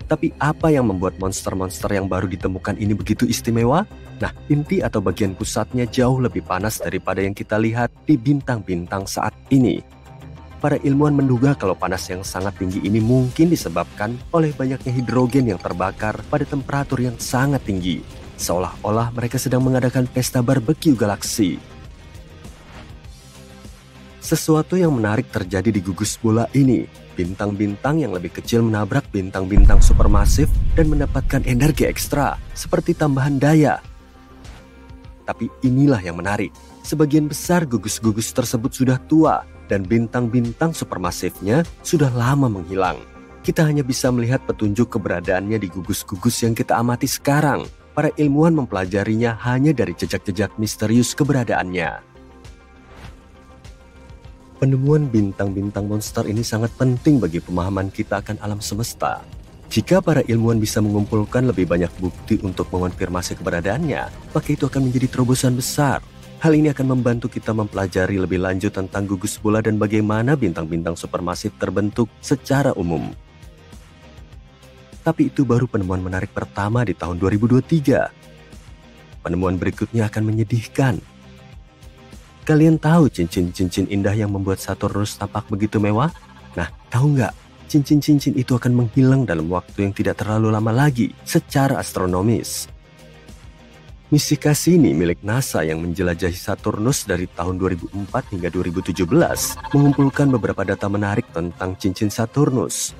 Tapi apa yang membuat monster-monster yang baru ditemukan ini begitu istimewa? Nah, inti atau bagian pusatnya jauh lebih panas daripada yang kita lihat di bintang-bintang saat ini. Para ilmuwan menduga kalau panas yang sangat tinggi ini mungkin disebabkan oleh banyaknya hidrogen yang terbakar pada temperatur yang sangat tinggi. Seolah-olah mereka sedang mengadakan pesta barbeque galaksi. Sesuatu yang menarik terjadi di gugus bola ini. Bintang-bintang yang lebih kecil menabrak bintang-bintang supermasif dan mendapatkan energi ekstra, seperti tambahan daya. Tapi inilah yang menarik. Sebagian besar gugus-gugus tersebut sudah tua, dan bintang-bintang supermasifnya sudah lama menghilang. Kita hanya bisa melihat petunjuk keberadaannya di gugus-gugus yang kita amati sekarang. Para ilmuwan mempelajarinya hanya dari jejak-jejak misterius keberadaannya. Penemuan bintang-bintang monster ini sangat penting bagi pemahaman kita akan alam semesta. Jika para ilmuwan bisa mengumpulkan lebih banyak bukti untuk mengonfirmasi keberadaannya, maka itu akan menjadi terobosan besar. Hal ini akan membantu kita mempelajari lebih lanjut tentang gugus bola dan bagaimana bintang-bintang supermasif terbentuk secara umum. Tapi itu baru penemuan menarik pertama di tahun 2023. Penemuan berikutnya akan menyedihkan. Kalian tahu cincin-cincin indah yang membuat Saturnus tampak begitu mewah? Nah, tahu nggak? Cincin-cincin itu akan menghilang dalam waktu yang tidak terlalu lama lagi secara astronomis. Misi Cassini milik NASA yang menjelajahi Saturnus dari tahun 2004 hingga 2017 mengumpulkan beberapa data menarik tentang cincin Saturnus.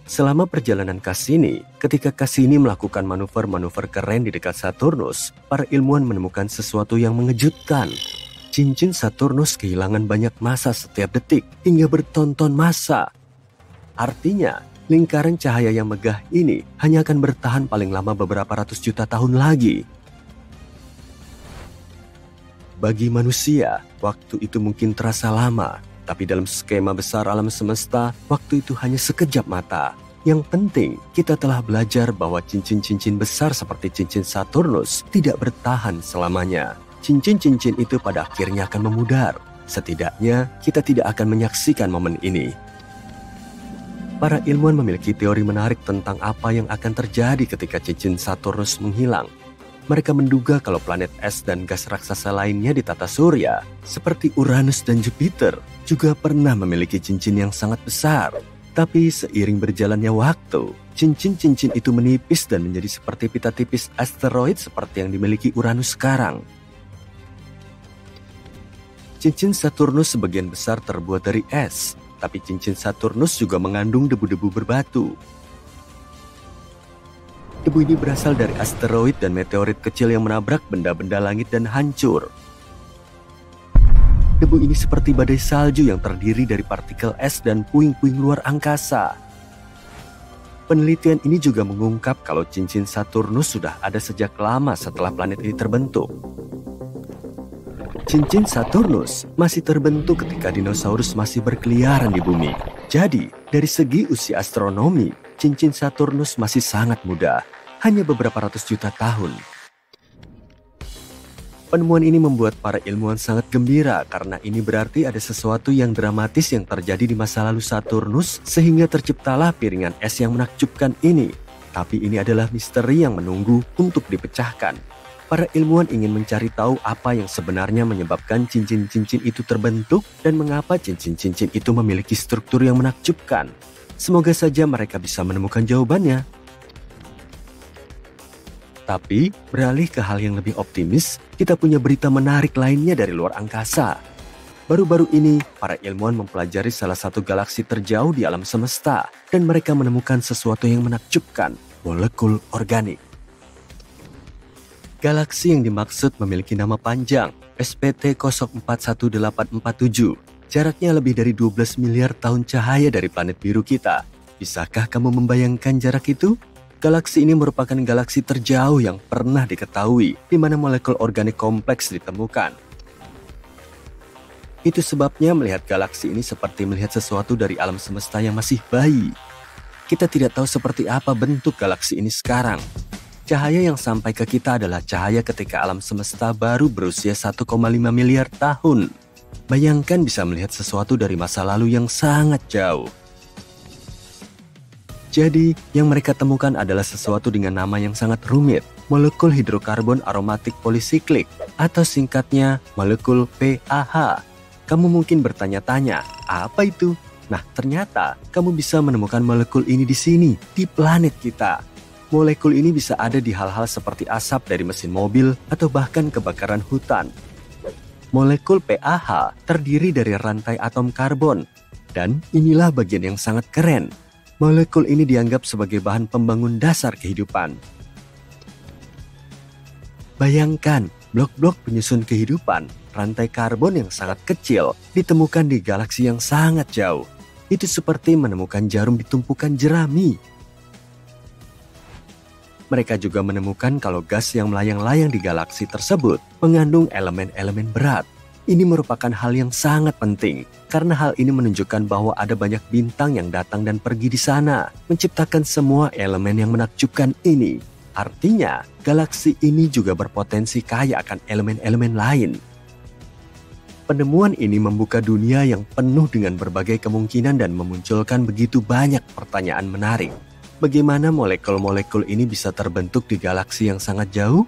Selama perjalanan Cassini, ketika Cassini melakukan manuver-manuver keren di dekat Saturnus, para ilmuwan menemukan sesuatu yang mengejutkan. Cincin Saturnus kehilangan banyak massa setiap detik hingga bertonton massa. Artinya, lingkaran cahaya yang megah ini hanya akan bertahan paling lama beberapa ratus juta tahun lagi. Bagi manusia, waktu itu mungkin terasa lama. Tapi dalam skema besar alam semesta, waktu itu hanya sekejap mata. Yang penting, kita telah belajar bahwa cincin-cincin besar seperti cincin Saturnus tidak bertahan selamanya. Cincin-cincin itu pada akhirnya akan memudar. Setidaknya, kita tidak akan menyaksikan momen ini. Para ilmuwan memiliki teori menarik tentang apa yang akan terjadi ketika cincin Saturnus menghilang. Mereka menduga kalau planet es dan gas raksasa lainnya di tata surya, seperti Uranus dan Jupiter, juga pernah memiliki cincin yang sangat besar. Tapi seiring berjalannya waktu, cincin-cincin itu menipis dan menjadi seperti pita tipis asteroid seperti yang dimiliki Uranus sekarang. Cincin Saturnus sebagian besar terbuat dari es, tapi cincin Saturnus juga mengandung debu-debu berbatu. Debu ini berasal dari asteroid dan meteorit kecil yang menabrak benda-benda langit dan hancur. Debu ini seperti badai salju yang terdiri dari partikel es dan puing-puing luar angkasa. Penelitian ini juga mengungkap kalau cincin Saturnus sudah ada sejak lama setelah planet ini terbentuk. Cincin Saturnus masih terbentuk ketika dinosaurus masih berkeliaran di bumi. Jadi, dari segi usia astronomi, cincin Saturnus masih sangat muda, hanya beberapa ratus juta tahun. Penemuan ini membuat para ilmuwan sangat gembira karena ini berarti ada sesuatu yang dramatis yang terjadi di masa lalu Saturnus sehingga terciptalah piringan es yang menakjubkan ini. Tapi ini adalah misteri yang menunggu untuk dipecahkan. Para ilmuwan ingin mencari tahu apa yang sebenarnya menyebabkan cincin-cincin itu terbentuk dan mengapa cincin-cincin itu memiliki struktur yang menakjubkan. Semoga saja mereka bisa menemukan jawabannya. Tapi, beralih ke hal yang lebih optimis, kita punya berita menarik lainnya dari luar angkasa. Baru-baru ini, para ilmuwan mempelajari salah satu galaksi terjauh di alam semesta, dan mereka menemukan sesuatu yang menakjubkan, molekul organik. Galaksi yang dimaksud memiliki nama panjang, SPT 041847. Jaraknya lebih dari 12 miliar tahun cahaya dari planet biru kita. Bisakah kamu membayangkan jarak itu? Galaksi ini merupakan galaksi terjauh yang pernah diketahui, di mana molekul organik kompleks ditemukan. Itu sebabnya melihat galaksi ini seperti melihat sesuatu dari alam semesta yang masih bayi. Kita tidak tahu seperti apa bentuk galaksi ini sekarang. Cahaya yang sampai ke kita adalah cahaya ketika alam semesta baru berusia 1,5 miliar tahun. Bayangkan bisa melihat sesuatu dari masa lalu yang sangat jauh. Jadi, yang mereka temukan adalah sesuatu dengan nama yang sangat rumit, molekul hidrokarbon aromatik polisiklik, atau singkatnya molekul PAH. Kamu mungkin bertanya-tanya, apa itu? Nah, ternyata kamu bisa menemukan molekul ini di sini, di planet kita. Molekul ini bisa ada di hal-hal seperti asap dari mesin mobil atau bahkan kebakaran hutan. Molekul PAH terdiri dari rantai atom karbon, dan inilah bagian yang sangat keren. Molekul ini dianggap sebagai bahan pembangun dasar kehidupan. Bayangkan, blok-blok penyusun kehidupan, rantai karbon yang sangat kecil, ditemukan di galaksi yang sangat jauh. Itu seperti menemukan jarum di tumpukan jerami. Mereka juga menemukan kalau gas yang melayang-layang di galaksi tersebut mengandung elemen-elemen berat. Ini merupakan hal yang sangat penting, karena hal ini menunjukkan bahwa ada banyak bintang yang datang dan pergi di sana, menciptakan semua elemen yang menakjubkan ini. Artinya, galaksi ini juga berpotensi kaya akan elemen-elemen lain. Penemuan ini membuka dunia yang penuh dengan berbagai kemungkinan dan memunculkan begitu banyak pertanyaan menarik. Bagaimana molekul-molekul ini bisa terbentuk di galaksi yang sangat jauh?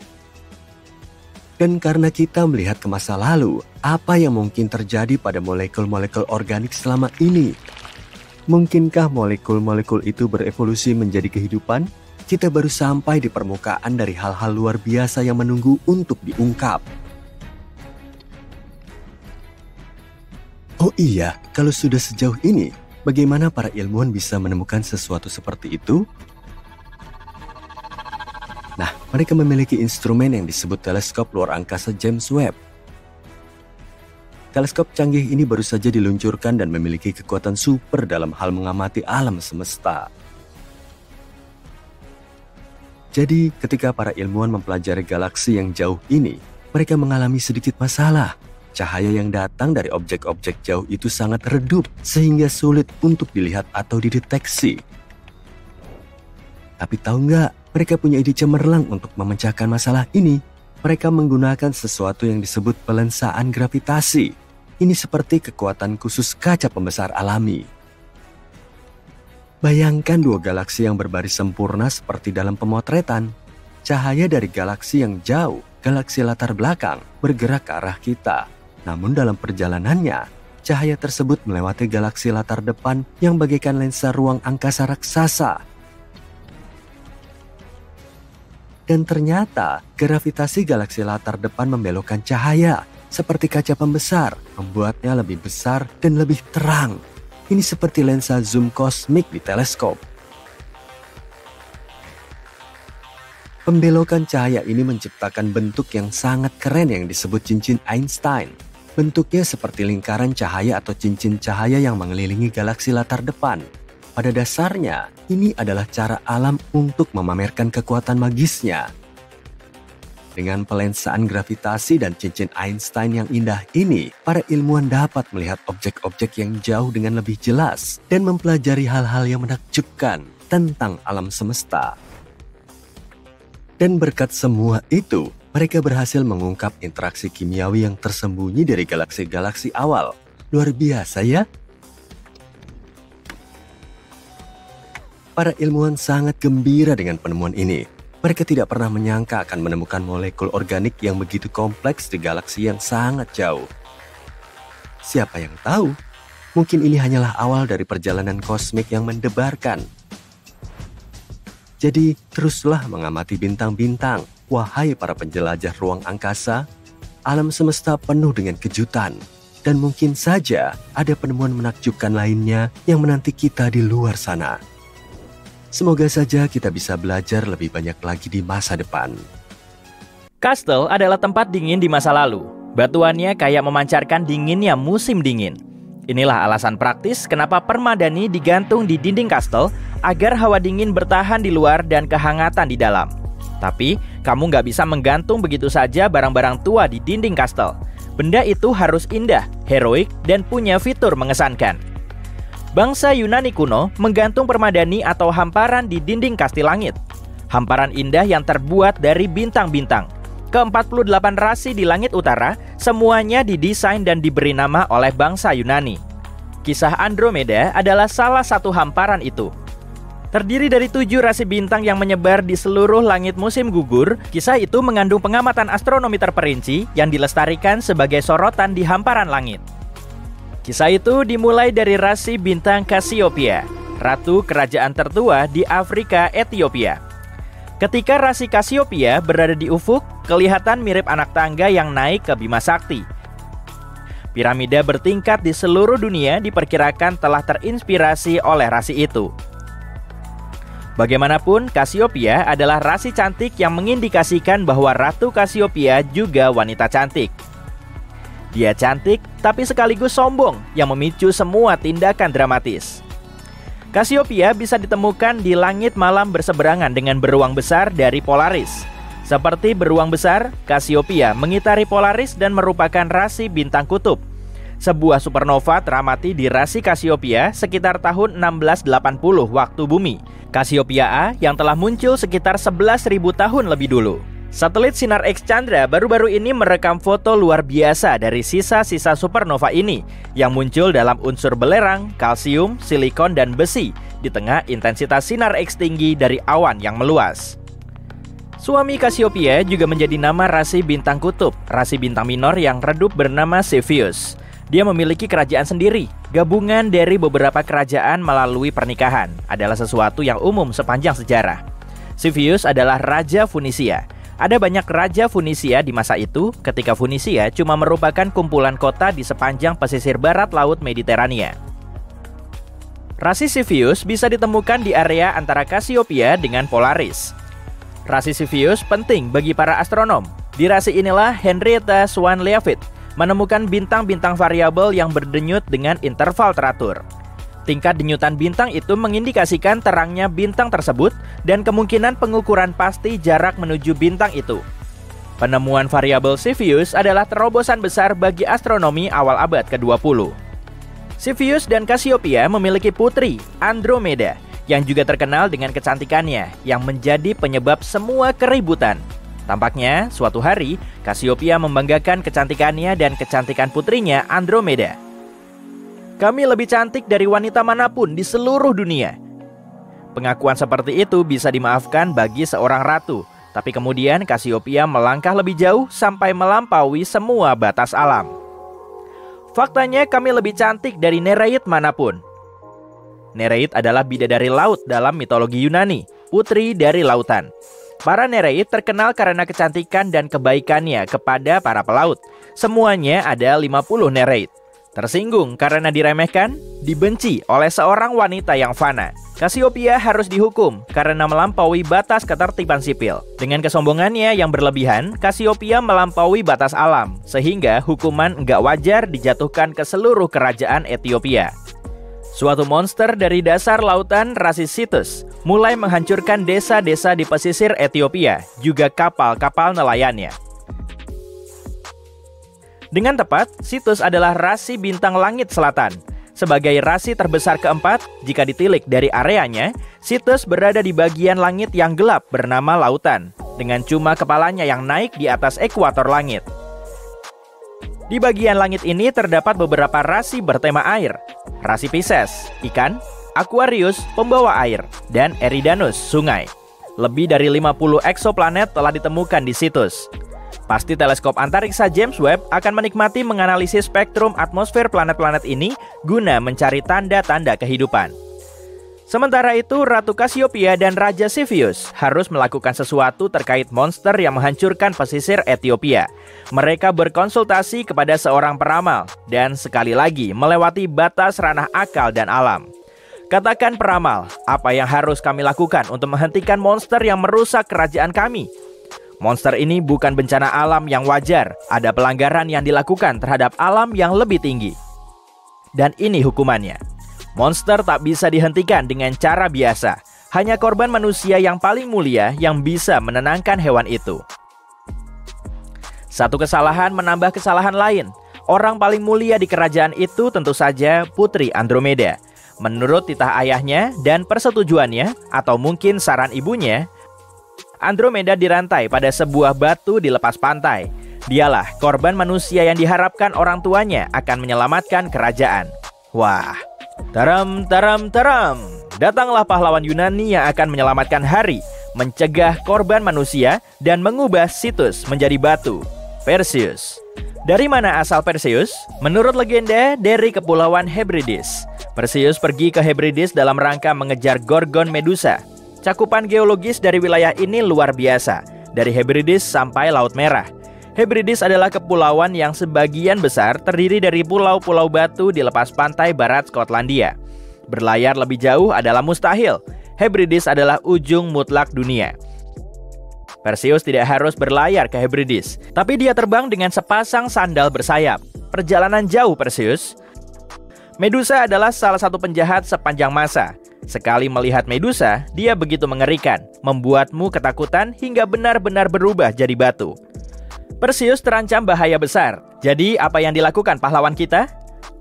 Dan karena kita melihat ke masa lalu, apa yang mungkin terjadi pada molekul-molekul organik selama ini? Mungkinkah molekul-molekul itu berevolusi menjadi kehidupan? Kita baru sampai di permukaan dari hal-hal luar biasa yang menunggu untuk diungkap. Oh iya, kalau sudah sejauh ini, bagaimana para ilmuwan bisa menemukan sesuatu seperti itu? Nah, mereka memiliki instrumen yang disebut teleskop luar angkasa James Webb. Teleskop canggih ini baru saja diluncurkan dan memiliki kekuatan super dalam hal mengamati alam semesta. Jadi, ketika para ilmuwan mempelajari galaksi yang jauh ini, mereka mengalami sedikit masalah. Cahaya yang datang dari objek-objek jauh itu sangat redup, sehingga sulit untuk dilihat atau dideteksi. Tapi tahu nggak? Mereka punya ide cemerlang untuk memecahkan masalah ini. Mereka menggunakan sesuatu yang disebut pelensaan gravitasi. Ini seperti kekuatan khusus kaca pembesar alami. Bayangkan dua galaksi yang berbaris sempurna seperti dalam pemotretan. Cahaya dari galaksi yang jauh, galaksi latar belakang, bergerak ke arah kita. Namun dalam perjalanannya, cahaya tersebut melewati galaksi latar depan yang bagaikan lensa ruang angkasa raksasa. Dan ternyata, gravitasi galaksi latar depan membelokkan cahaya seperti kaca pembesar, membuatnya lebih besar dan lebih terang. Ini seperti lensa zoom kosmik di teleskop. Pembelokan cahaya ini menciptakan bentuk yang sangat keren yang disebut cincin Einstein. Bentuknya seperti lingkaran cahaya atau cincin cahaya yang mengelilingi galaksi latar depan. Pada dasarnya, ini adalah cara alam untuk memamerkan kekuatan magisnya. Dengan pelensaan gravitasi dan cincin Einstein yang indah ini, para ilmuwan dapat melihat objek-objek yang jauh dengan lebih jelas dan mempelajari hal-hal yang menakjubkan tentang alam semesta. Dan berkat semua itu, mereka berhasil mengungkap interaksi kimiawi yang tersembunyi dari galaksi-galaksi awal. Luar biasa ya? Para ilmuwan sangat gembira dengan penemuan ini. Mereka tidak pernah menyangka akan menemukan molekul organik yang begitu kompleks di galaksi yang sangat jauh. Siapa yang tahu? Mungkin ini hanyalah awal dari perjalanan kosmik yang mendebarkan. Jadi, teruslah mengamati bintang-bintang, wahai para penjelajah ruang angkasa. Alam semesta penuh dengan kejutan, dan mungkin saja ada penemuan menakjubkan lainnya yang menanti kita di luar sana. Semoga saja kita bisa belajar lebih banyak lagi di masa depan. Kastel adalah tempat dingin di masa lalu. Batuannya kayak memancarkan dinginnya musim dingin. Inilah alasan praktis kenapa permadani digantung di dinding kastel agar hawa dingin bertahan di luar dan kehangatan di dalam. Tapi, kamu nggak bisa menggantung begitu saja barang-barang tua di dinding kastel. Benda itu harus indah, heroik, dan punya fitur mengesankan. Bangsa Yunani kuno menggantung permadani atau hamparan di dinding kasti langit. Hamparan indah yang terbuat dari bintang-bintang. Ke-48 rasi di langit utara, semuanya didesain dan diberi nama oleh bangsa Yunani. Kisah Andromeda adalah salah satu hamparan itu. Terdiri dari 7 rasi bintang yang menyebar di seluruh langit musim gugur, kisah itu mengandung pengamatan astronomi terperinci yang dilestarikan sebagai sorotan di hamparan langit. Kisah itu dimulai dari rasi bintang Cassiopeia, ratu kerajaan tertua di Afrika Ethiopia. Ketika rasi Cassiopeia berada di ufuk, kelihatan mirip anak tangga yang naik ke Bima Sakti. Piramida bertingkat di seluruh dunia diperkirakan telah terinspirasi oleh rasi itu. Bagaimanapun, Cassiopeia adalah rasi cantik yang mengindikasikan bahwa Ratu Cassiopeia juga wanita cantik. Dia cantik, tapi sekaligus sombong yang memicu semua tindakan dramatis. Cassiopeia bisa ditemukan di langit malam berseberangan dengan beruang besar dari Polaris. Seperti beruang besar, Cassiopeia mengitari Polaris dan merupakan rasi bintang kutub. Sebuah supernova teramati di rasi Cassiopeia sekitar tahun 1680 waktu bumi. Cassiopeia A yang telah muncul sekitar 11.000 tahun lebih dulu. Satelit Sinar X Chandra baru-baru ini merekam foto luar biasa dari sisa-sisa supernova ini yang muncul dalam unsur belerang, kalsium, silikon, dan besi di tengah intensitas sinar X tinggi dari awan yang meluas. Suami Cassiopeia juga menjadi nama rasi bintang kutub, rasi bintang minor yang redup bernama Cepheus. Dia memiliki kerajaan sendiri. Gabungan dari beberapa kerajaan melalui pernikahan adalah sesuatu yang umum sepanjang sejarah. Cepheus adalah Raja Funisia. Ada banyak raja Funisia di masa itu ketika Funisia cuma merupakan kumpulan kota di sepanjang pesisir barat laut Mediterania. Rasi Cepheus bisa ditemukan di area antara Cassiopeia dengan Polaris. Rasi Cepheus penting bagi para astronom. Di rasi inilah Henrietta Swan Leavitt menemukan bintang-bintang variabel yang berdenyut dengan interval teratur. Tingkat denyutan bintang itu mengindikasikan terangnya bintang tersebut dan kemungkinan pengukuran pasti jarak menuju bintang itu. Penemuan variabel Cepheus adalah terobosan besar bagi astronomi awal abad ke-20. Cepheus dan Cassiopeia memiliki putri, Andromeda, yang juga terkenal dengan kecantikannya yang menjadi penyebab semua keributan. Tampaknya, suatu hari, Cassiopeia membanggakan kecantikannya dan kecantikan putrinya, Andromeda. Kami lebih cantik dari wanita manapun di seluruh dunia. Pengakuan seperti itu bisa dimaafkan bagi seorang ratu, tapi kemudian Cassiopeia melangkah lebih jauh sampai melampaui semua batas alam. Faktanya kami lebih cantik dari Nereid manapun. Nereid adalah bidadari laut dalam mitologi Yunani, putri dari lautan. Para Nereid terkenal karena kecantikan dan kebaikannya kepada para pelaut. Semuanya ada 50 Nereid. Tersinggung karena diremehkan, dibenci oleh seorang wanita yang fana. Cassiopeia harus dihukum karena melampaui batas ketertiban sipil. Dengan kesombongannya yang berlebihan, Cassiopeia melampaui batas alam, sehingga hukuman enggak wajar dijatuhkan ke seluruh kerajaan Ethiopia. Suatu monster dari dasar lautan rasi Cetus mulai menghancurkan desa-desa di pesisir Ethiopia, juga kapal-kapal nelayannya. Dengan tepat, Cetus adalah rasi bintang langit selatan. Sebagai rasi terbesar keempat, jika ditilik dari areanya, Cetus berada di bagian langit yang gelap bernama lautan, dengan cuma kepalanya yang naik di atas ekuator langit. Di bagian langit ini terdapat beberapa rasi bertema air. Rasi Pisces, ikan, Aquarius, pembawa air, dan Eridanus, sungai. Lebih dari 50 eksoplanet telah ditemukan di Cetus. Pasti teleskop antariksa James Webb akan menikmati menganalisis spektrum atmosfer planet-planet ini guna mencari tanda-tanda kehidupan. Sementara itu, Ratu Cassiopeia dan Raja Cepheus harus melakukan sesuatu terkait monster yang menghancurkan pesisir Ethiopia. Mereka berkonsultasi kepada seorang peramal dan sekali lagi melewati batas ranah akal dan alam. Katakan peramal, apa yang harus kami lakukan untuk menghentikan monster yang merusak kerajaan kami? Monster ini bukan bencana alam yang wajar, ada pelanggaran yang dilakukan terhadap alam yang lebih tinggi. Dan ini hukumannya. Monster tak bisa dihentikan dengan cara biasa. Hanya korban manusia yang paling mulia yang bisa menenangkan hewan itu. Satu kesalahan menambah kesalahan lain. Orang paling mulia di kerajaan itu tentu saja Putri Andromeda. Menurut titah ayahnya dan persetujuannya, atau mungkin saran ibunya, Andromeda dirantai pada sebuah batu di lepas pantai. Dialah korban manusia yang diharapkan orang tuanya akan menyelamatkan kerajaan. Wah, taram. Datanglah pahlawan Yunani yang akan menyelamatkan hari, mencegah korban manusia, dan mengubah Cetus menjadi batu. Perseus. Dari mana asal Perseus? Menurut legenda, dari Kepulauan Hebrides. Perseus pergi ke Hebrides dalam rangka mengejar Gorgon Medusa. Cakupan geologis dari wilayah ini luar biasa, dari Hebrides sampai Laut Merah. Hebrides adalah kepulauan yang sebagian besar terdiri dari pulau-pulau batu di lepas pantai barat Skotlandia. Berlayar lebih jauh adalah mustahil. Hebrides adalah ujung mutlak dunia. Perseus tidak harus berlayar ke Hebrides, tapi dia terbang dengan sepasang sandal bersayap. Perjalanan jauh Perseus. Medusa adalah salah satu penjahat sepanjang masa. Sekali melihat Medusa, dia begitu mengerikan, membuatmu ketakutan hingga benar-benar berubah jadi batu. Perseus terancam bahaya besar. Jadi apa yang dilakukan pahlawan kita?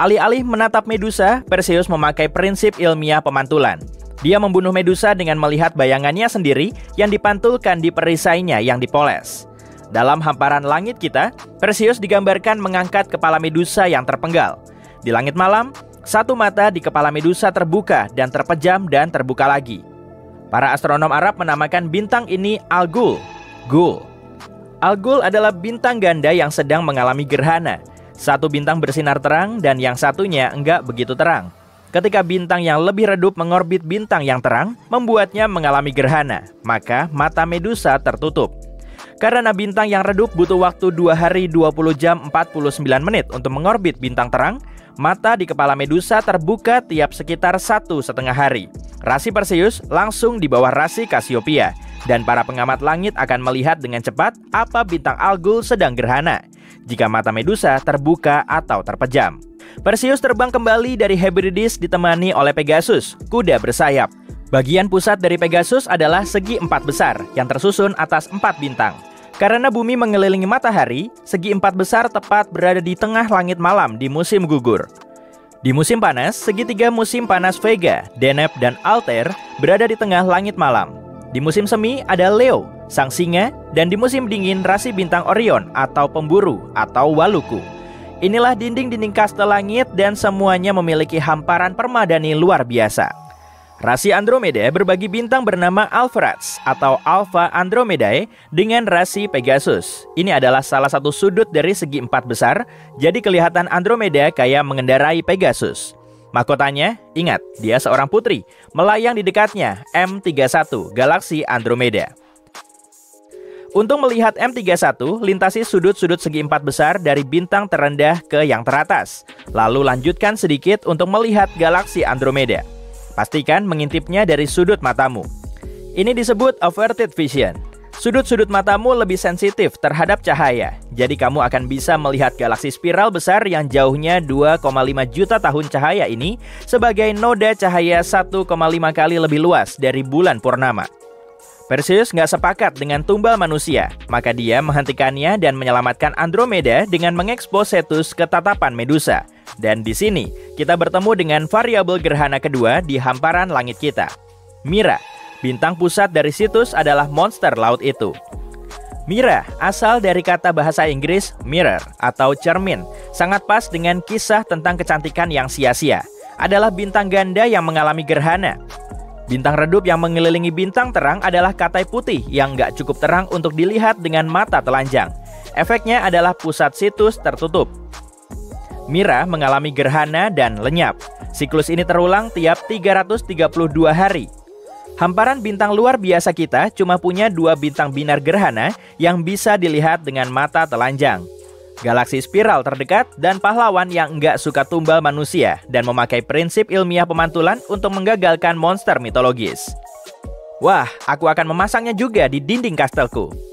Alih-alih menatap Medusa, Perseus memakai prinsip ilmiah pemantulan. Dia membunuh Medusa dengan melihat bayangannya sendiri yang dipantulkan di perisainya yang dipoles. Dalam hamparan langit kita, Perseus digambarkan mengangkat kepala Medusa yang terpenggal. Di langit malam, satu mata di kepala Medusa terbuka dan terpejam dan terbuka lagi. Para astronom Arab menamakan bintang ini Al-Ghul. Al-Ghul adalah bintang ganda yang sedang mengalami gerhana. Satu bintang bersinar terang dan yang satunya enggak begitu terang. Ketika bintang yang lebih redup mengorbit bintang yang terang, membuatnya mengalami gerhana, maka mata Medusa tertutup. Karena bintang yang redup butuh waktu 2 hari 20 jam 49 menit untuk mengorbit bintang terang, mata di kepala Medusa terbuka tiap sekitar 1,5 hari. Rasi Perseus langsung di bawah rasi Cassiopeia, dan para pengamat langit akan melihat dengan cepat apa bintang Al-Ghul sedang gerhana, jika mata Medusa terbuka atau terpejam. Perseus terbang kembali dari Hebrides ditemani oleh Pegasus, kuda bersayap. Bagian pusat dari Pegasus adalah segi 4 besar yang tersusun atas 4 bintang. Karena bumi mengelilingi matahari, segi 4 besar tepat berada di tengah langit malam di musim gugur. Di musim panas, segitiga musim panas Vega, Deneb, dan Altair berada di tengah langit malam. Di musim semi ada Leo, sang singa, dan di musim dingin rasi bintang Orion atau pemburu atau Waluku. Inilah dinding-dinding kastel langit dan semuanya memiliki hamparan permadani luar biasa. Rasi Andromeda berbagi bintang bernama Alpheratz atau Alpha Andromedae dengan rasi Pegasus. Ini adalah salah satu sudut dari segi empat besar, jadi kelihatan Andromeda kayak mengendarai Pegasus. Mahkotanya, ingat, dia seorang putri, melayang di dekatnya M31, galaksi Andromeda. Untuk melihat M31, lintasi sudut-sudut segi empat besar dari bintang terendah ke yang teratas. Lalu lanjutkan sedikit untuk melihat galaksi Andromeda. Pastikan mengintipnya dari sudut matamu. Ini disebut averted vision. Sudut-sudut matamu lebih sensitif terhadap cahaya. Jadi kamu akan bisa melihat galaksi spiral besar yang jauhnya 2,5 juta tahun cahaya ini sebagai noda cahaya 1,5 kali lebih luas dari bulan purnama. Perseus nggak sepakat dengan tumbal manusia, maka dia menghentikannya dan menyelamatkan Andromeda dengan mengekspos Cetus ke tatapan Medusa. Dan di sini, kita bertemu dengan variabel gerhana kedua di hamparan langit kita. Mira, bintang pusat dari Cetus adalah monster laut itu. Mira asal dari kata bahasa Inggris mirror atau cermin, sangat pas dengan kisah tentang kecantikan yang sia-sia. Adalah bintang ganda yang mengalami gerhana. Bintang redup yang mengelilingi bintang terang adalah katai putih yang nggak cukup terang untuk dilihat dengan mata telanjang. Efeknya adalah pusat Cetus tertutup. Mira mengalami gerhana dan lenyap. Siklus ini terulang tiap 332 hari. Hamparan bintang luar biasa kita cuma punya 2 bintang binar gerhana yang bisa dilihat dengan mata telanjang. Galaksi spiral terdekat dan pahlawan yang nggak suka tumbal manusia dan memakai prinsip ilmiah pemantulan untuk menggagalkan monster mitologis. Wah, aku akan memasangnya juga di dinding kastelku.